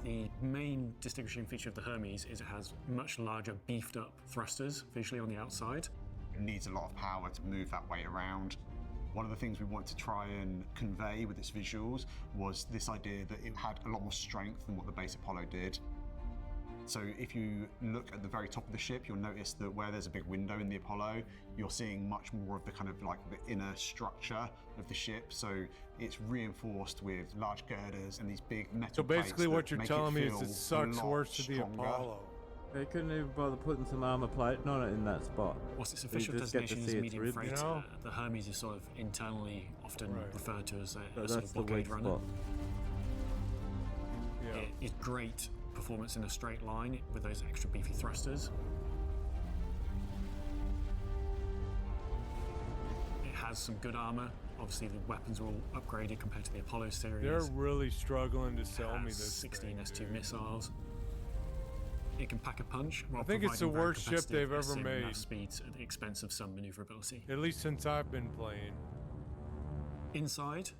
The main distinguishing feature of the Hermes is it has much larger, beefed up thrusters visually on the outside. It needs a lot of power to move that weight around. One of the things we wanted to try and convey with its visuals was this idea that it had a lot more strength than what the base Apollo did. So if you look at the very top of the ship, you'll notice that where there's a big window in the Apollo, you're seeing much more of the kind of like the inner structure of the ship. So it's reinforced with large girders and these big metal So basically what you're plates telling me is feel it sucks a lot worse to the stronger. Apollo. They couldn't even bother putting some armor plate on it in that spot. Whilst its You official just get to designation see is its medium ribs. freighter, You know? the Hermes is sort of internally often referred to as a sort That's of the blockade weak runner. spot. Yeah. It is great performance in a straight line with those extra beefy thrusters. It has some good armor. Obviously, the weapons are all upgraded compared to the Apollo series. They're really struggling to sell It me has this 16 thing, S2 dude. missiles. It can pack a punch. While I think it's the providing very worst ship they've competitive ever sim made. nav speeds at the expense of some maneuverability. At least since I've been playing. Inside,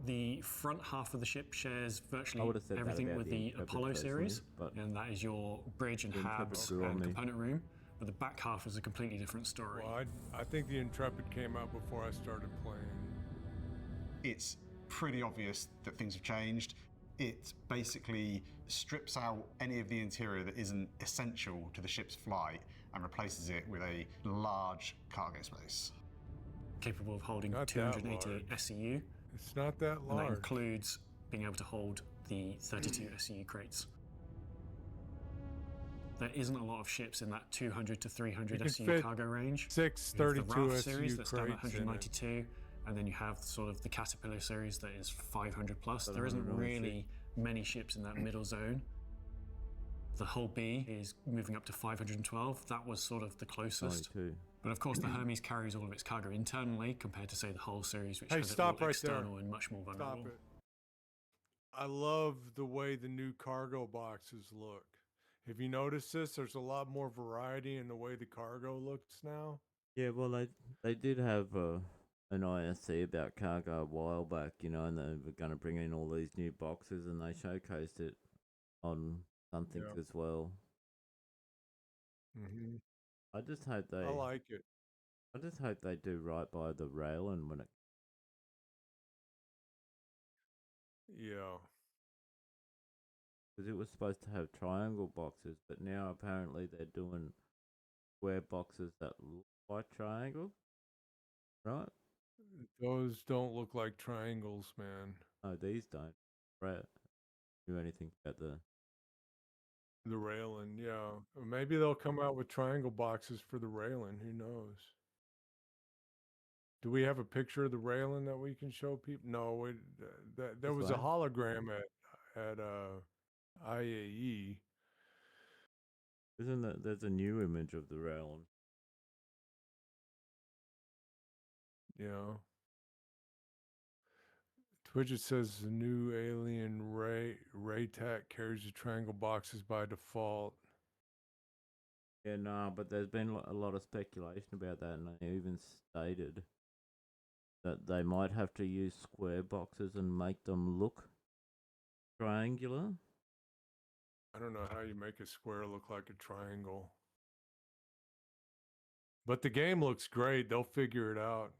the front half of the ship shares I virtually would've said that everything about with the the Intrepid Apollo personally, series, but and that is your bridge and the Intrepid halves grew on and me. component room. But the back half is a completely different story. Well, I think the Intrepid came out before I started playing. It's pretty obvious that things have changed. It basically strips out any of the interior that isn't essential to the ship's flight and replaces it with a large cargo space. Capable of holding Not that 280 large. SCU, It's not that and that large. includes being able to hold the 32 SCU crates. There isn't a lot of ships in that 200 to 300 You can SCU fit cargo range. 6 You have the 32 Raft series SU that's down at crates in it. 192, and then you have sort of the Caterpillar series that is 500 plus. There isn't 796. really many ships in that middle zone. The Hull B is moving up to 512. That was sort of the closest. 92. But of course, the Hermes carries all of its cargo internally compared to, say, the Hull series, which Hey, has it stop all right there. external and much more vulnerable. Stop it. I love the way the new cargo boxes look. Have you noticed this? There's a lot more variety in the way the cargo looks now. Yeah, well, they did have an ISC about cargo a while back, you know, and they were going to bring in all these new boxes, and they showcased it on something Yeah. as well. Hmm. I just hope I they. like it. I just hope they do right by the rail and when it. Yeah. Because it was supposed to have triangle boxes, but now apparently they're doing square boxes that look like triangles, right? Those don't look like triangles, man. No, these don't. Right? Do anything about the. The railing, yeah. Or maybe they'll come out with triangle boxes for the railing. Who knows? Do we have a picture of the railing that we can show people? No, there This was a way. hologram at IAE. Isn't that there's a new image of the rail? Yeah. Twidget says the new alien Raytac carries the triangle boxes by default. Yeah, nah, but there's been a lot of speculation about that, and they even stated that they might have to use square boxes and make them look triangular. I don't know how you make a square look like a triangle. But the game looks great. They'll figure it out.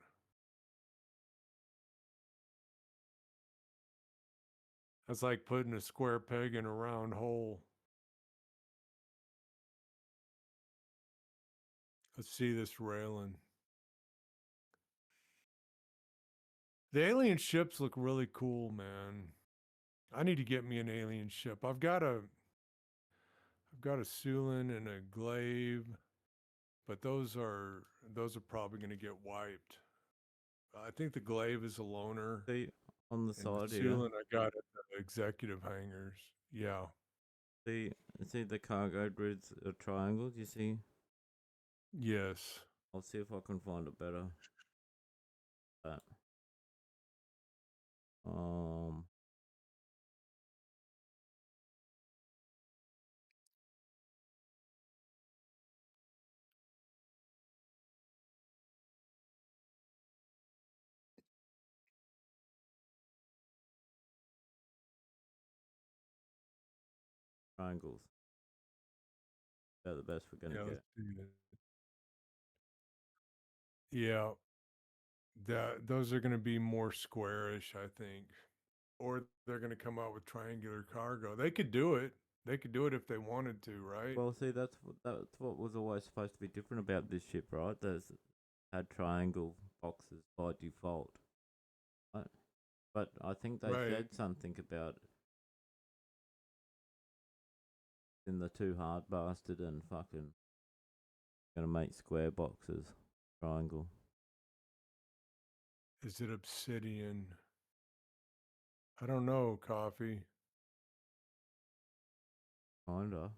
That's like putting a square peg in a round hole. Let's see this railing. The alien ships look really cool, man. I need to get me an alien ship. I've got a Sulin and a Glaive, but those are probably going to get wiped. I think the Glaive is a loner. See on the And the side here. Sulin I got at the executive hangars. Yeah. See the cargo grids are triangles. You see? Yes. I'll see if I can find it better. That. Triangles. They're the best we're gonna Yeah. get. Let's see it. Yeah. Those are going to be more squarish, I think. Or they're going to come out with triangular cargo. They could do it. They could do it if they wanted to, right? Well, see, that's what was always supposed to be different about this ship, right? There's had triangle boxes by default, right? But I think they Right. said something about in the too hard bastard and fucking gonna make square boxes triangle. Is it obsidian? I don't know, Coffee. Kinda.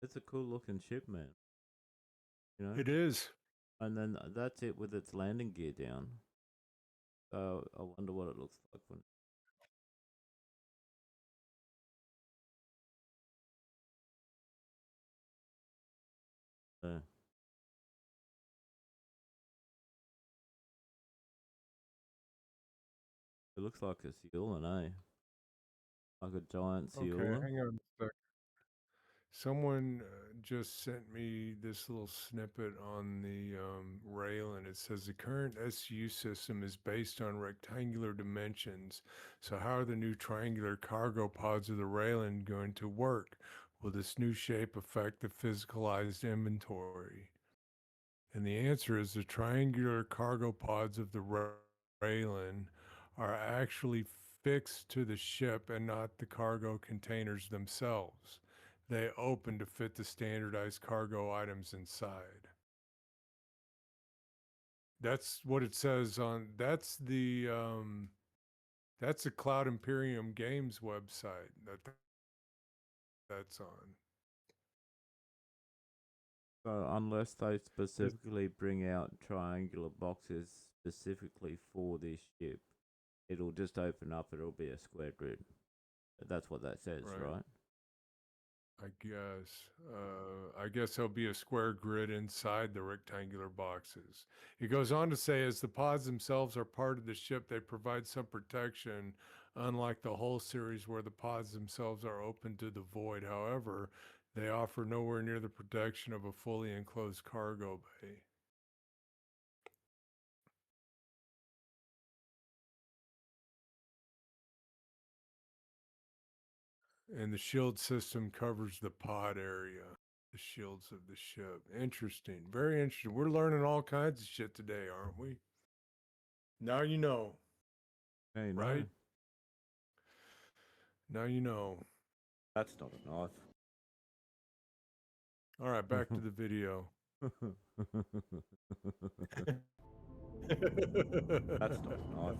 It's a cool looking ship, man. You know? It is. And then that's it with its landing gear down. So I wonder what it looks like when. Yeah. It looks like a Sealand, eh? Like a giant Okay, Sealand. hang on a sec. Someone just sent me this little snippet on the rail, and it says the current SU system is based on rectangular dimensions. So how are the new triangular cargo pods of the railing going to work? Will this new shape affect the physicalized inventory? And the answer is the triangular cargo pods of the railing are actually fixed to the ship and not the cargo containers themselves. They open to fit the standardized cargo items inside. That's what it says on that's the Cloud Imperium Games website that's on. So unless they specifically bring out triangular boxes specifically for this ship, it'll just open up. It'll be a square grid. That's what that says, right? I guess there'll be a square grid inside the rectangular boxes. It goes on to say, as the pods themselves are part of the ship, they provide some protection, unlike the whole series where the pods themselves are open to the void. However, they offer nowhere near the protection of a fully enclosed cargo bay. And the shield system covers the pod area, the shields of the ship. Interesting. Very interesting. We're learning all kinds of shit today, aren't we? Now you know. Hey, no, Right? Now you know. that's not a knife. All right, back to the video. That's not a knife.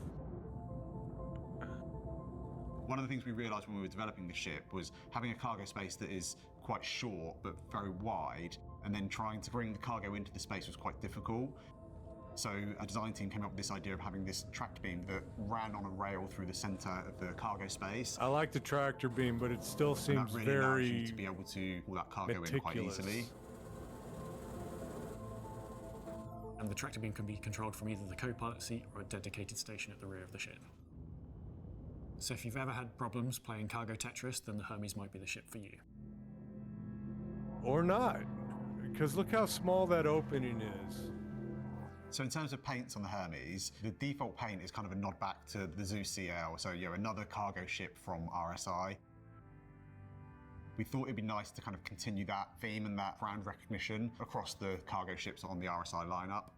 One of the things we realised when we were developing the ship was having a cargo space that is quite short but very wide, and then trying to bring the cargo into the space was quite difficult. So a design team came up with this idea of having this tractor beam that ran on a rail through the centre of the cargo space. I like the tractor beam, but it still And seems that really allows you very to be able to pull that cargo in quite meticulous. easily. And the tractor beam can be controlled from either the co-pilot seat or a dedicated station at the rear of the ship. So if you've ever had problems playing cargo Tetris, then the Hermes might be the ship for you. Or not, because look how small that opening is. So in terms of paints on the Hermes, the default paint is kind of a nod back to the Zeus CL, so another cargo ship from RSI. We thought it'd be nice to kind of continue that theme and that brand recognition across the cargo ships on the RSI lineup.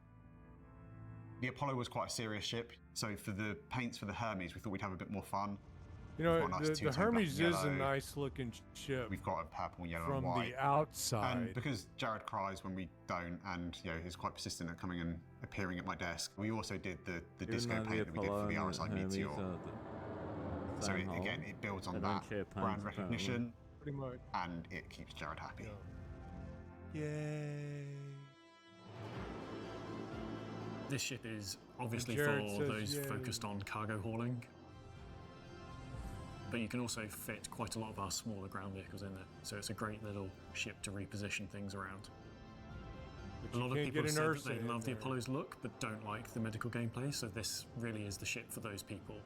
The Apollo was quite a serious ship, so for the paints for the Hermes, we thought we'd have a bit more fun. You know, We've got a nice the two-tone black Hermes and is a yellow. nice looking ship We've got a purple, yellow, from and white. the outside. And because Jared cries when we don't, and is quite persistent at coming and appearing at my desk, we also did the Even disco though paint that we did for the Apollo RSI and Hermes Meteor. are the So same hull, again, it builds on they don't that share paints, brand apparently. recognition, Pretty much. and it keeps Jared happy. Yay. This ship is obviously for Jared says those yay. focused on cargo hauling, but you can also fit quite a lot of our smaller ground vehicles in there, so it's a great little ship to reposition things around. But A lot you of can't people get have an said that Ursa they in love the there. Apollo's look, but don't like the medical gameplay, so this really is the ship for those people.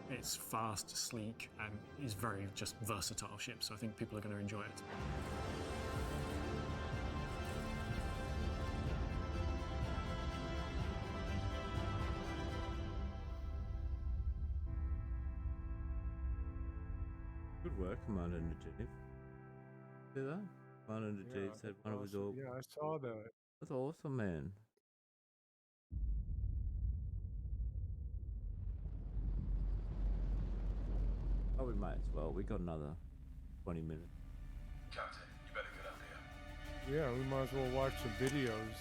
It's fast, sleek, and is very just versatile ship, so I think people are going to enjoy it. Good work, Commander Najeeb. See that? Commander Najeeb Yeah, said one of his all. yeah, I saw that. That's awesome, man. Oh, we might as well. We got another 20 minutes. Captain, you better get up here. Yeah, we might as well watch some videos.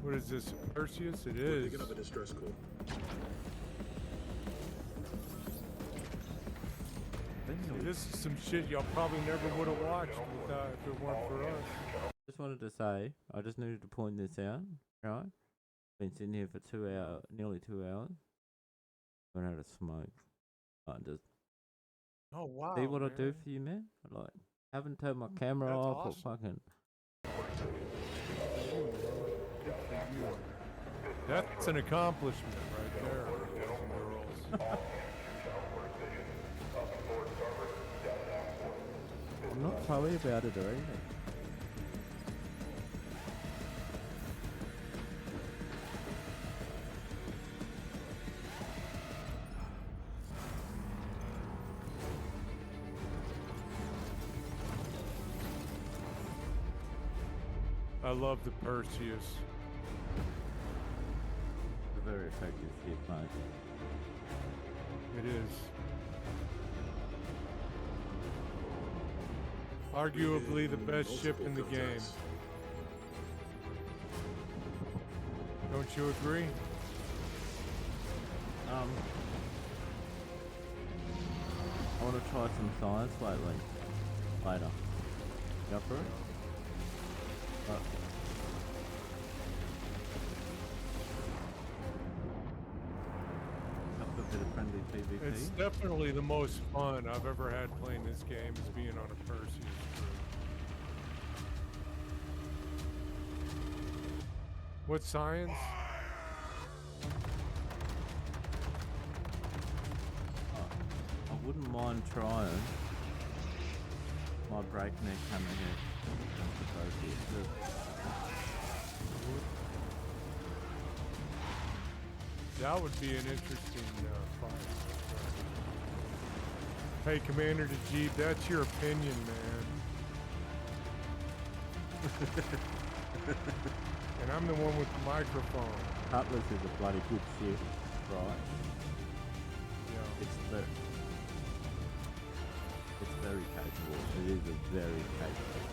What is this, Perseus? It is. Picking up a distress call. See, this is some shit y'all probably never would have watched if it weren't for us. Just wanted to say, I just needed to point this out, right? Been sitting here for 2 hours, nearly 2 hours. Run out of smoke. I just Oh wow! see what I do man. for you, man. I like haven't turned my camera That's off awesome. or fucking. Good for you. That's an accomplishment right there, boys and girls. I'm not sorry about it or anything. I love the Perseus. It's a very effective ship, mate. It is. Arguably the best ship in the game. Don't you agree? I want to try some science lately. Later. You up for it? Up for a bit of friendly PvP. It's definitely the most fun I've ever had playing this game is being on a Perseus crew. What science? I wouldn't mind trying my breakneck hammerhead against the Perseus. That would be an interesting fight. Hey, Commander Najib, that's your opinion, man. And I'm the one with the microphone. Cutlass is a bloody good ship, right? Yeah. It's very capable. It is a very capable.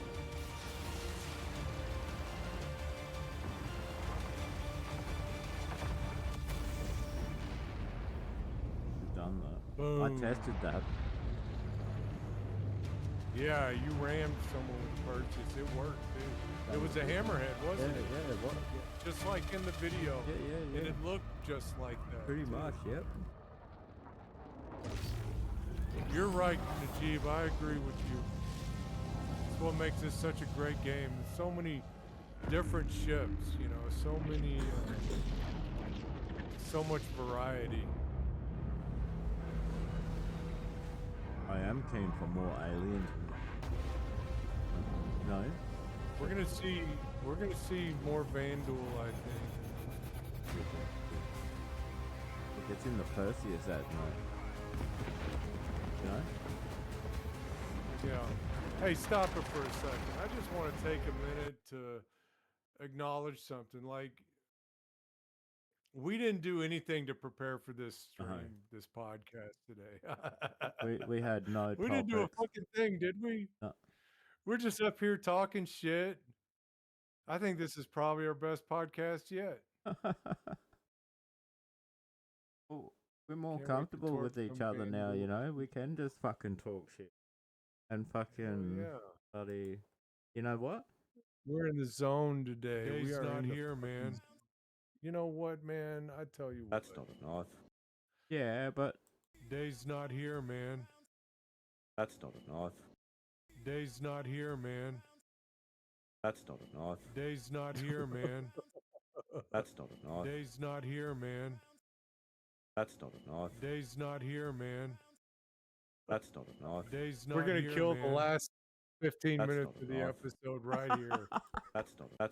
We've done that. Boom. I tested that. Yeah, you rammed someone with Purchase. It worked, too. It was a hammerhead, wasn't it? Yeah, it was. Just like in the video. Yeah. And it looked just like that. Pretty much, yep. You're right, Najib. I agree with you. That's what makes this such a great game. There's so many different ships, you know, so many, so much variety. I am keen for more aliens. No? We're gonna see more Vandal, I think. If it's in the Perseus at night. You know? Yeah. Hey, stop it for a second. I just want to take a minute to acknowledge something. Like, we didn't do anything to prepare for this stream, this podcast today. we had no We didn't do a fucking thing, did we? No. We're just up here talking shit. I think this is probably our best podcast yet. Well, we're more Can't wait to comfortable talk with each some other now, Vandal. you know? We can just fucking talk shit. And fucking Yeah. bloody... You know what? We're in the zone today. Dave's We are not not here, here, man. You know what, man? I tell you That's what. not a knife. Yeah, but... Day's not here, man. That's not a knife. Day's not here, man. That's not a knife. Day's not here, man. That's not a knife. Day's not here, man. That's not a knife. Day's not here, man. That's not a knife. Day's not here. We're gonna kill the last 15 That's minutes not of a the knife. episode right here. That's not a knife.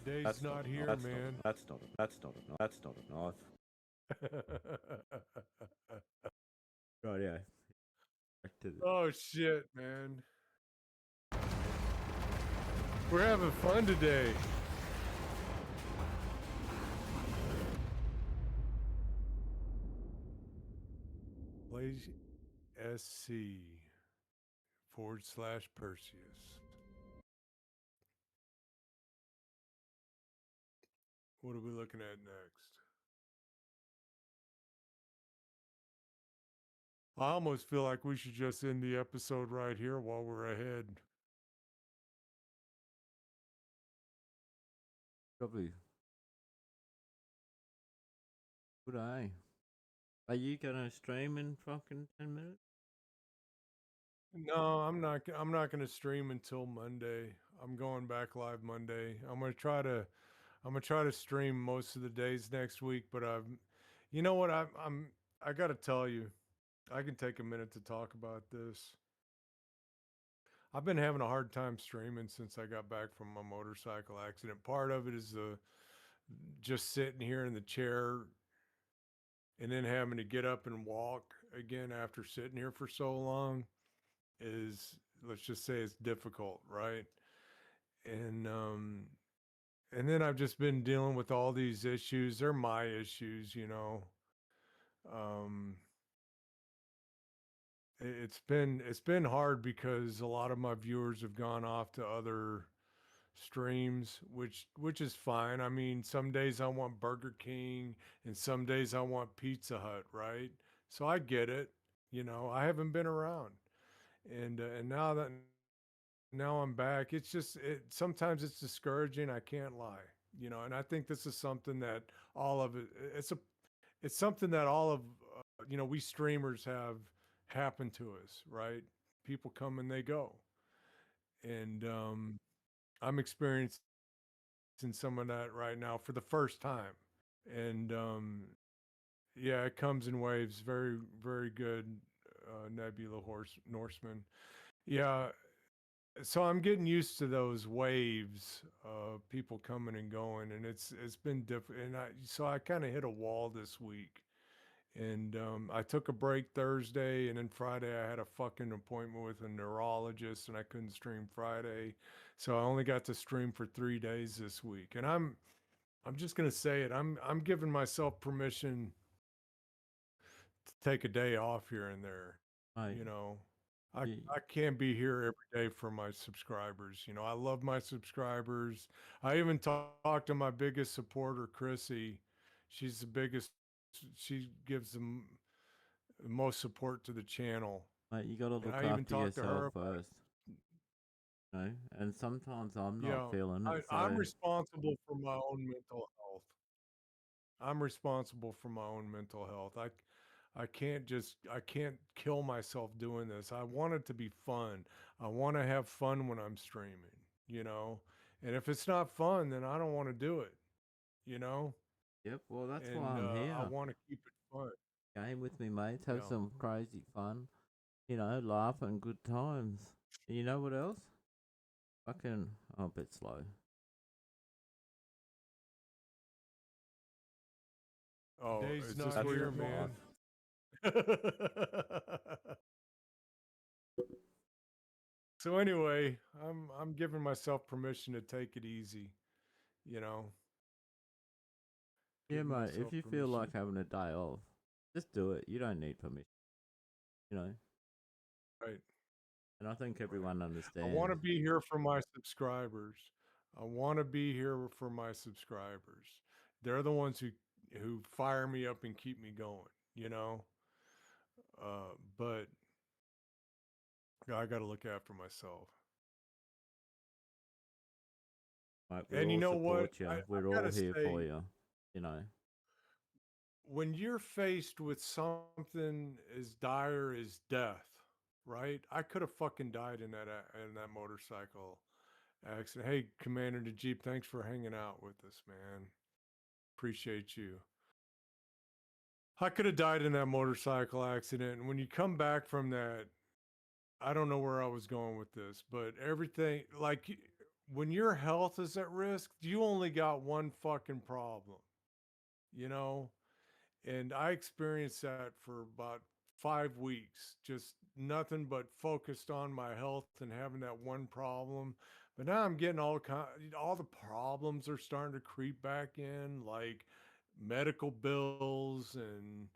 Day's not here, man. That's not a knife. Right, yeah. Back to the... Oh shit, man. We're having fun today. Play SC/Perseus. What are we looking at next? I almost feel like we should just end the episode right here while we're ahead. Probably. Would I? Are you gonna stream in fucking 10 minutes? No, I'm not gonna stream until Monday. I'm going back live Monday. I'm gonna try to stream most of the days next week. But you know what? I gotta tell you, I can take a minute to talk about this. I've been having a hard time streaming since I got back from my motorcycle accident. Part of it is just sitting here in the chair and then having to get up and walk again after sitting here for so long is, let's just say, it's difficult, right? And then I've just been dealing with all these issues. They're my issues, you know. It's been hard because a lot of my viewers have gone off to other streams, which is fine. I mean, some days I want Burger King and some days I want Pizza Hut, right? So I get it. You know, I haven't been around. And now now I'm back. It's just sometimes it's discouraging. I can't lie, and I think this is something that all of it. It's something that all of we streamers have happen to us, right? People come and they go, and I'm experiencing some of that right now for the first time, and yeah, it comes in waves. Very, very good, Nebula Norseman. Yeah, so I'm getting used to those waves of people coming and going, and it's been different. And I kind of hit a wall this week, and I took a break Thursday, and then Friday I had a fucking appointment with a neurologist, and I couldn't stream Friday, so I only got to stream for 3 days this week. And I'm just gonna say it. I'm giving myself permission to take a day off here and there. Right. You know, I can't be here every day for my subscribers. I love my subscribers. I even talked to my biggest supporter, Chrissy. She's the biggest. She gives the most support to the channel. Mate, you gotta look I even after talked to her yourself first. And sometimes I'm Yeah, not feeling it, I'm so responsible for my own mental health. I'm responsible for my own mental health. I can't kill myself doing this. I want it to be fun. I want to have fun when I'm streaming, you know? And if it's not fun, then I don't want to do it, you know? yep. Well, that's why And I'm here. I want to keep it fun. Game with me, mates. Have Yeah. some crazy fun. Laugh and good times. And you know what else? Fucking, I'm a bit slow. Oh, Today's is not this here, weird, man. So anyway, I'm giving myself permission to take it easy, you know. Yeah, Giving mate. If myself you feel permission like to- having a day off, just do it. You don't need permission. Right. And I think everyone I understands. want to be here for my subscribers. I want to be here for my subscribers. They're the ones who fire me up and keep me going, you know. But I got to look after myself. Mate, we And you all know what? support you. I We're all gotta here say, for you. You know. when you're faced with something as dire as death, right? I could have fucking died in that motorcycle accident. Hey, Commander the Jeep, thanks for hanging out with us, man. Appreciate you. I could have died in that motorcycle accident. And when you come back from that, I don't know where I was going with this, but everything, like, when your health is at risk, you only got one fucking problem, you know? And I experienced that for about 5 weeks, just nothing but focused on my health and having that one problem. But now I'm getting all the problems are starting to creep back in, like medical bills and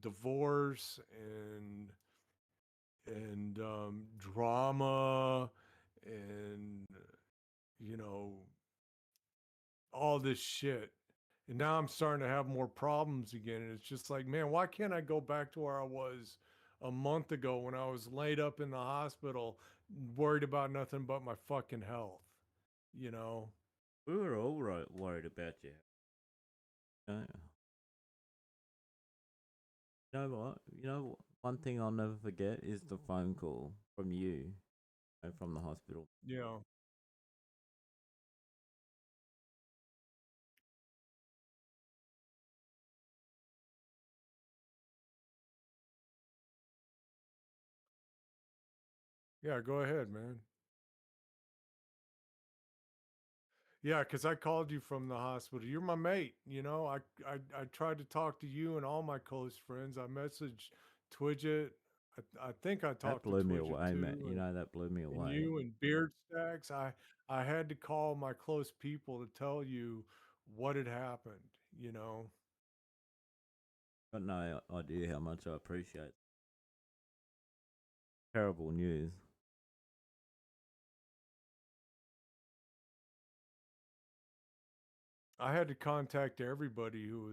divorce and drama and you know all this shit. And now I'm starting to have more problems again. And it's just like, man, why can't I go back to where I was a month ago when I was laid up in the hospital, worried about nothing but my fucking health? You know? We were all worried about you. You know what? One thing I'll never forget is the phone call from you and from the hospital. Yeah. Yeah, go ahead, man. Yeah, because I called you from the hospital. You're my mate. I tried to talk to you and all my close friends. I messaged Twidget. I think I That talked to blew me Twidget away, man. too. That blew me And away. you and Beard Stacks. I had to call my close people to tell you what had happened, you know. Got no idea how much I appreciate. Terrible news. I had to contact everybody who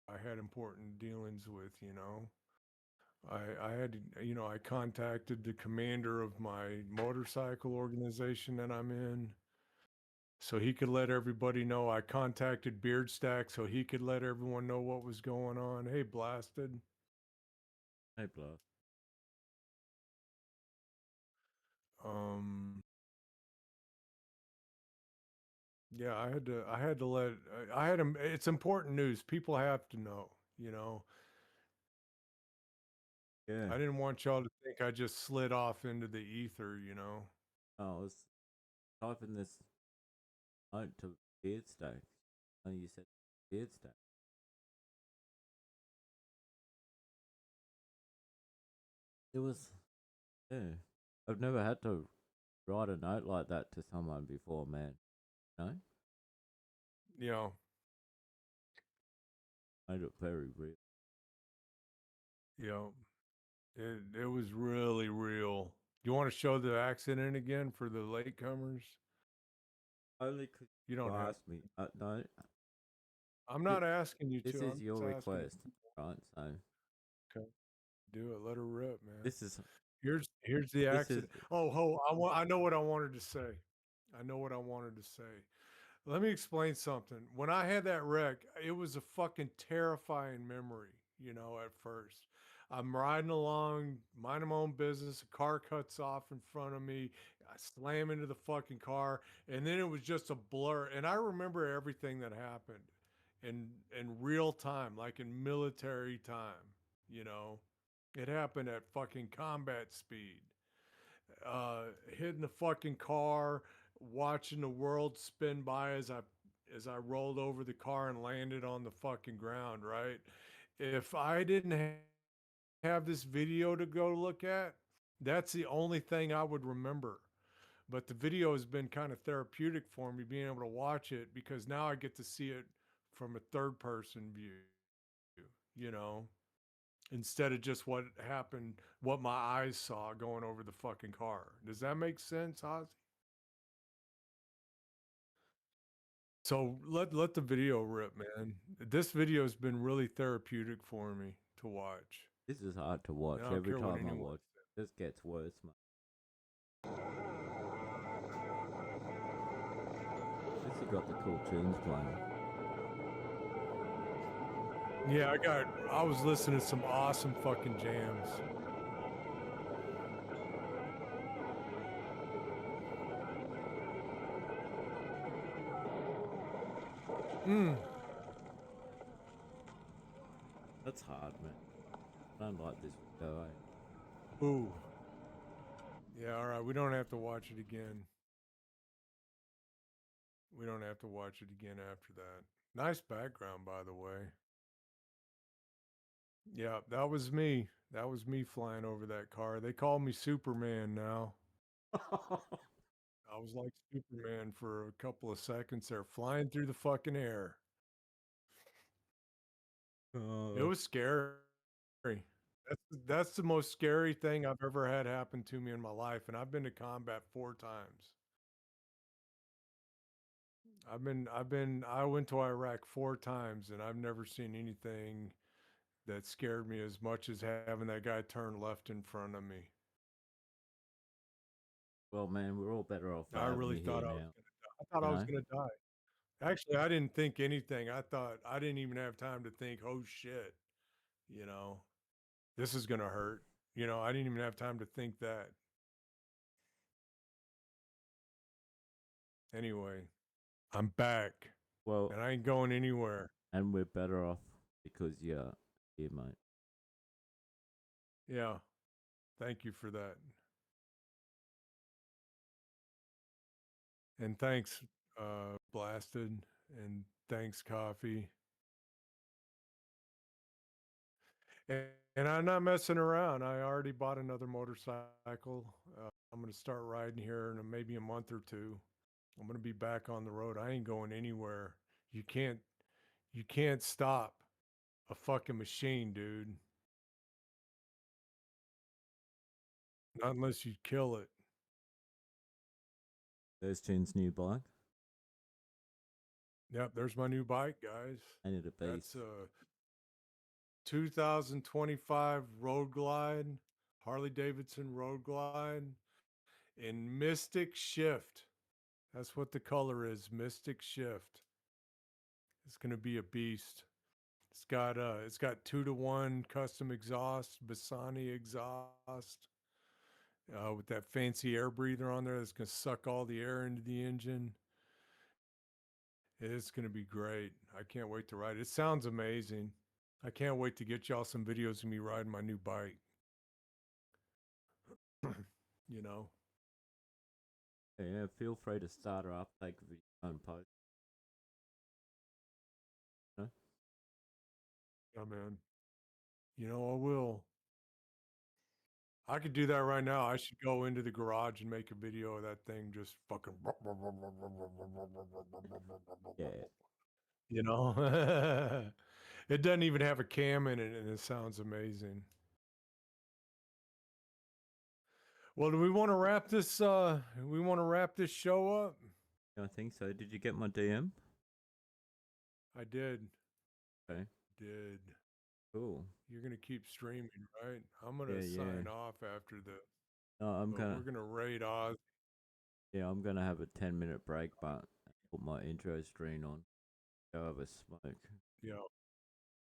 I had important dealings with, you know. I had to, you know, I contacted the commander of my motorcycle organization that I'm in so he could let everybody know. I contacted Beard Stack so he could let everyone know what was going on. Hey, Blasted. Hey, Blast. Yeah, I had to let, I had him, it's important news. People have to know, you know. Yeah. I didn't want y'all to think I just slid off into the ether, you know. I was typing this note to Beard Stack. Oh, you said Beard Stack. It was, yeah. I've never had to write a note like that to someone before, man. No? You know, Made it very real. you know, it was really real. You want to show the accident again for the latecomers? Only because You don't have. ask me. No, I'm not asking you this to. is I'm your just asking request, right? So you. Okay, do it. Let her rip, man. this is Here's the this is accident. Oh, I know what I wanted to say. I know what I wanted to say. Let me explain something. When I had that wreck, it was a fucking terrifying memory, you know, at first. I'm riding along, minding my own business, a car cuts off in front of me, I slam into the fucking car, and then it was just a blur. And I remember everything that happened in real time, like in military time, you know. It happened at fucking combat speed. Hitting the fucking car, watching the world spin by as I rolled over the car and landed on the fucking ground, right? If I didn't have this video to go look at, that's the only thing I would remember. But the video has been kind of therapeutic for me being able to watch it because now I get to see it from a third person view, you know, instead of just what happened, what my eyes saw going over the fucking car. Does that make sense, Ozzy? So let the video rip, man. This video has been really therapeutic for me to watch. this is hard to watch. I don't Every care what time I anyone watch, this gets worse, man. At least you got the cool tunes playing. Yeah, I was listening to some awesome fucking jams. That's hard, man. I don't like this video. Ooh. Yeah, all right. We don't have to watch it again. We don't have to watch it again after that. Nice background, by the way. Yeah, that was me. That was me flying over that car. They call me Superman now. I was like Superman for a couple of seconds there, flying through the fucking air. It was scary. That's the most scary thing I've ever had happen to me in my life, and I've been to combat 4 times. I went to Iraq 4 times, and I've never seen anything that scared me as much as having that guy turn left in front of me. Well, man, we're all better off. I really thought I was gonna die. Actually, I didn't think anything. I thought I didn't even have time to think, oh shit, you know, this is gonna hurt. You know, I didn't even have time to think that. Anyway, I'm back. Well, and I ain't going anywhere. And we're better off because you're here, mate. Yeah. Thank you for that. And thanks, Blasted. And thanks, Coffee. And I'm not messing around. I already bought another motorcycle. I'm going to start riding here in maybe a month or two. I'm going to be back on the road. I ain't going anywhere. You can't stop a fucking machine, dude. Not unless you kill it. There's Chin's new bike. Yep, there's my new bike, guys. Ain't it a beast? That's 2025 Road Glide, Harley Davidson Road Glide in Mystic Shift. That's what the color is, Mystic Shift. It's going to be a beast. It's got 2-to-1 custom exhaust, Bassani exhaust, with that fancy air breather on there that's going to suck all the air into the engine. It's going to be great. I can't wait to ride it. It sounds amazing. I can't wait to get y'all some videos of me riding my new bike. You know? Yeah, feel free to start her up, take a video and post. No? Yeah, man. You know, I will. I could do that right now. I should go into the garage and make a video of that thing just fucking. Yeah. You know? It doesn't even have a cam in it, and it sounds amazing. Well, do we want to wrap this? We want to wrap this show up. I think so. Did you get my DM? I did. Okay. Did. Cool. You're gonna keep streaming, right? I'm gonna sign off after this. No, We're gonna raid Oz. Yeah, I'm gonna have a 10-minute break, but put my intro screen on. Go have a smoke. Yeah.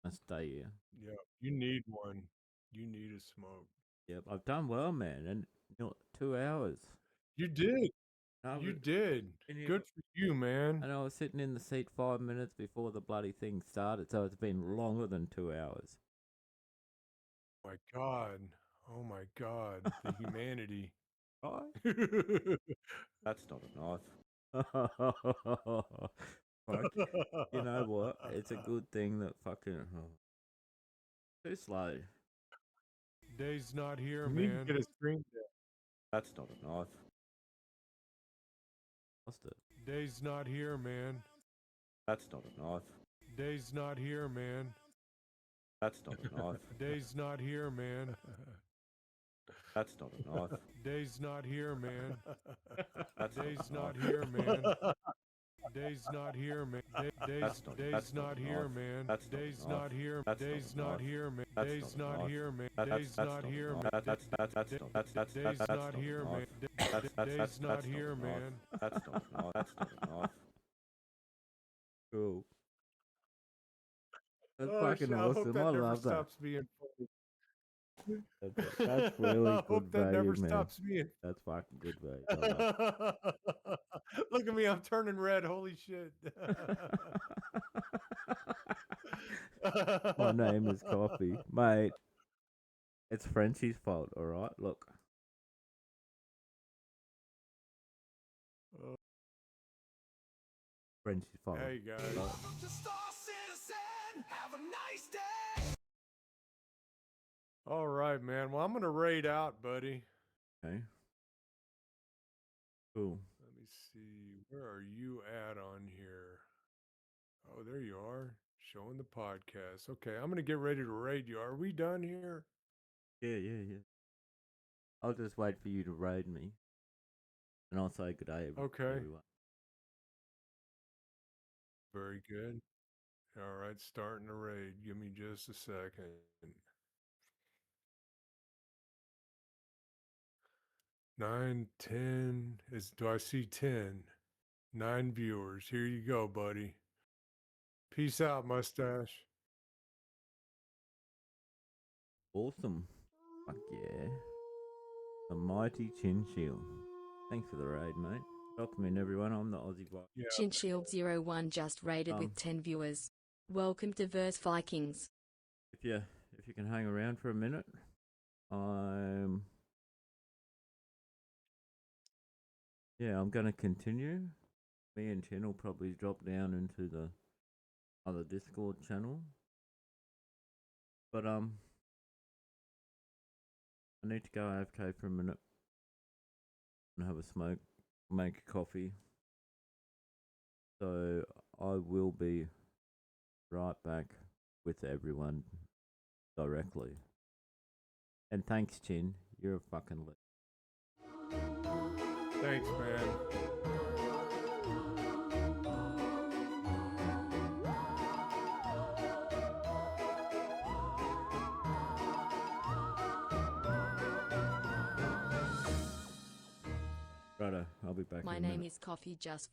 I stay here. Yeah. You need one. You need a smoke. Yep, I've done well, man. And 2 hours. You did. You did. Good for you, man. And I was sitting in the seat 5 minutes before the bloody thing started, so it's been longer than 2 hours. Oh my God. Oh my God. The humanity. That's not a knife. Fuck. You know what? It's a good thing that fucking... too slow. Dave's not here, You need to man. get a screen. That's not a knife. Lost it. Dave's not here, man. That's not a knife. Dave's not here, man. That's not a knife. Dave's not here, man. That's not a knife. Dave's not here, man. That's Dave's not not a here, knife. man. Dave's not here, man. Dave's not here, man. Dave's not here. Dave's not here, man. Dave's not here, man. Dave's not here, man. Dave's not here, man. Dave's not here, man. That's not a knife. That's not a knife. Cool. That's fucking I hope awesome. that I never love that. stops being funny. That's really I good hope that value, never man. stops being. That's fucking good value. I love it. Look at me, I'm turning red. Holy shit. My name is Coffee. Mate, it's Frenchie's fault, alright? Look. Frenchie's fault. Hey, guys. All right, man. Well, I'm going to raid out, buddy. Okay. Cool. Let me see. Where are you at on here? Oh, there you are. Showing the podcast. Okay, I'm going to get ready to raid you. Are we done here? Yeah. I'll just wait for you to raid me. And I'll say good day, Okay. everyone. Very good. All right, starting the raid. Give me just a second. 9, 10. Do I see 10? 9 viewers. Here you go, buddy. Peace out, mustache. Awesome. Fuck yeah. The mighty Chinshield. Thanks for the raid, mate. Welcome in, everyone. I'm the Aussie Vibe. Yeah. Chinshield01 just raided with 10 viewers. Welcome to Verse Vikings. If you can hang around for a minute, I'm gonna continue. Me and Chin will probably drop down into the other Discord channel. But I need to go AFK for a minute and have a smoke, make a coffee. So I will be right back with everyone directly. And thanks, Chin. You're a fucking lit. Thanks, man. be back My in a name minute. is Coffee Just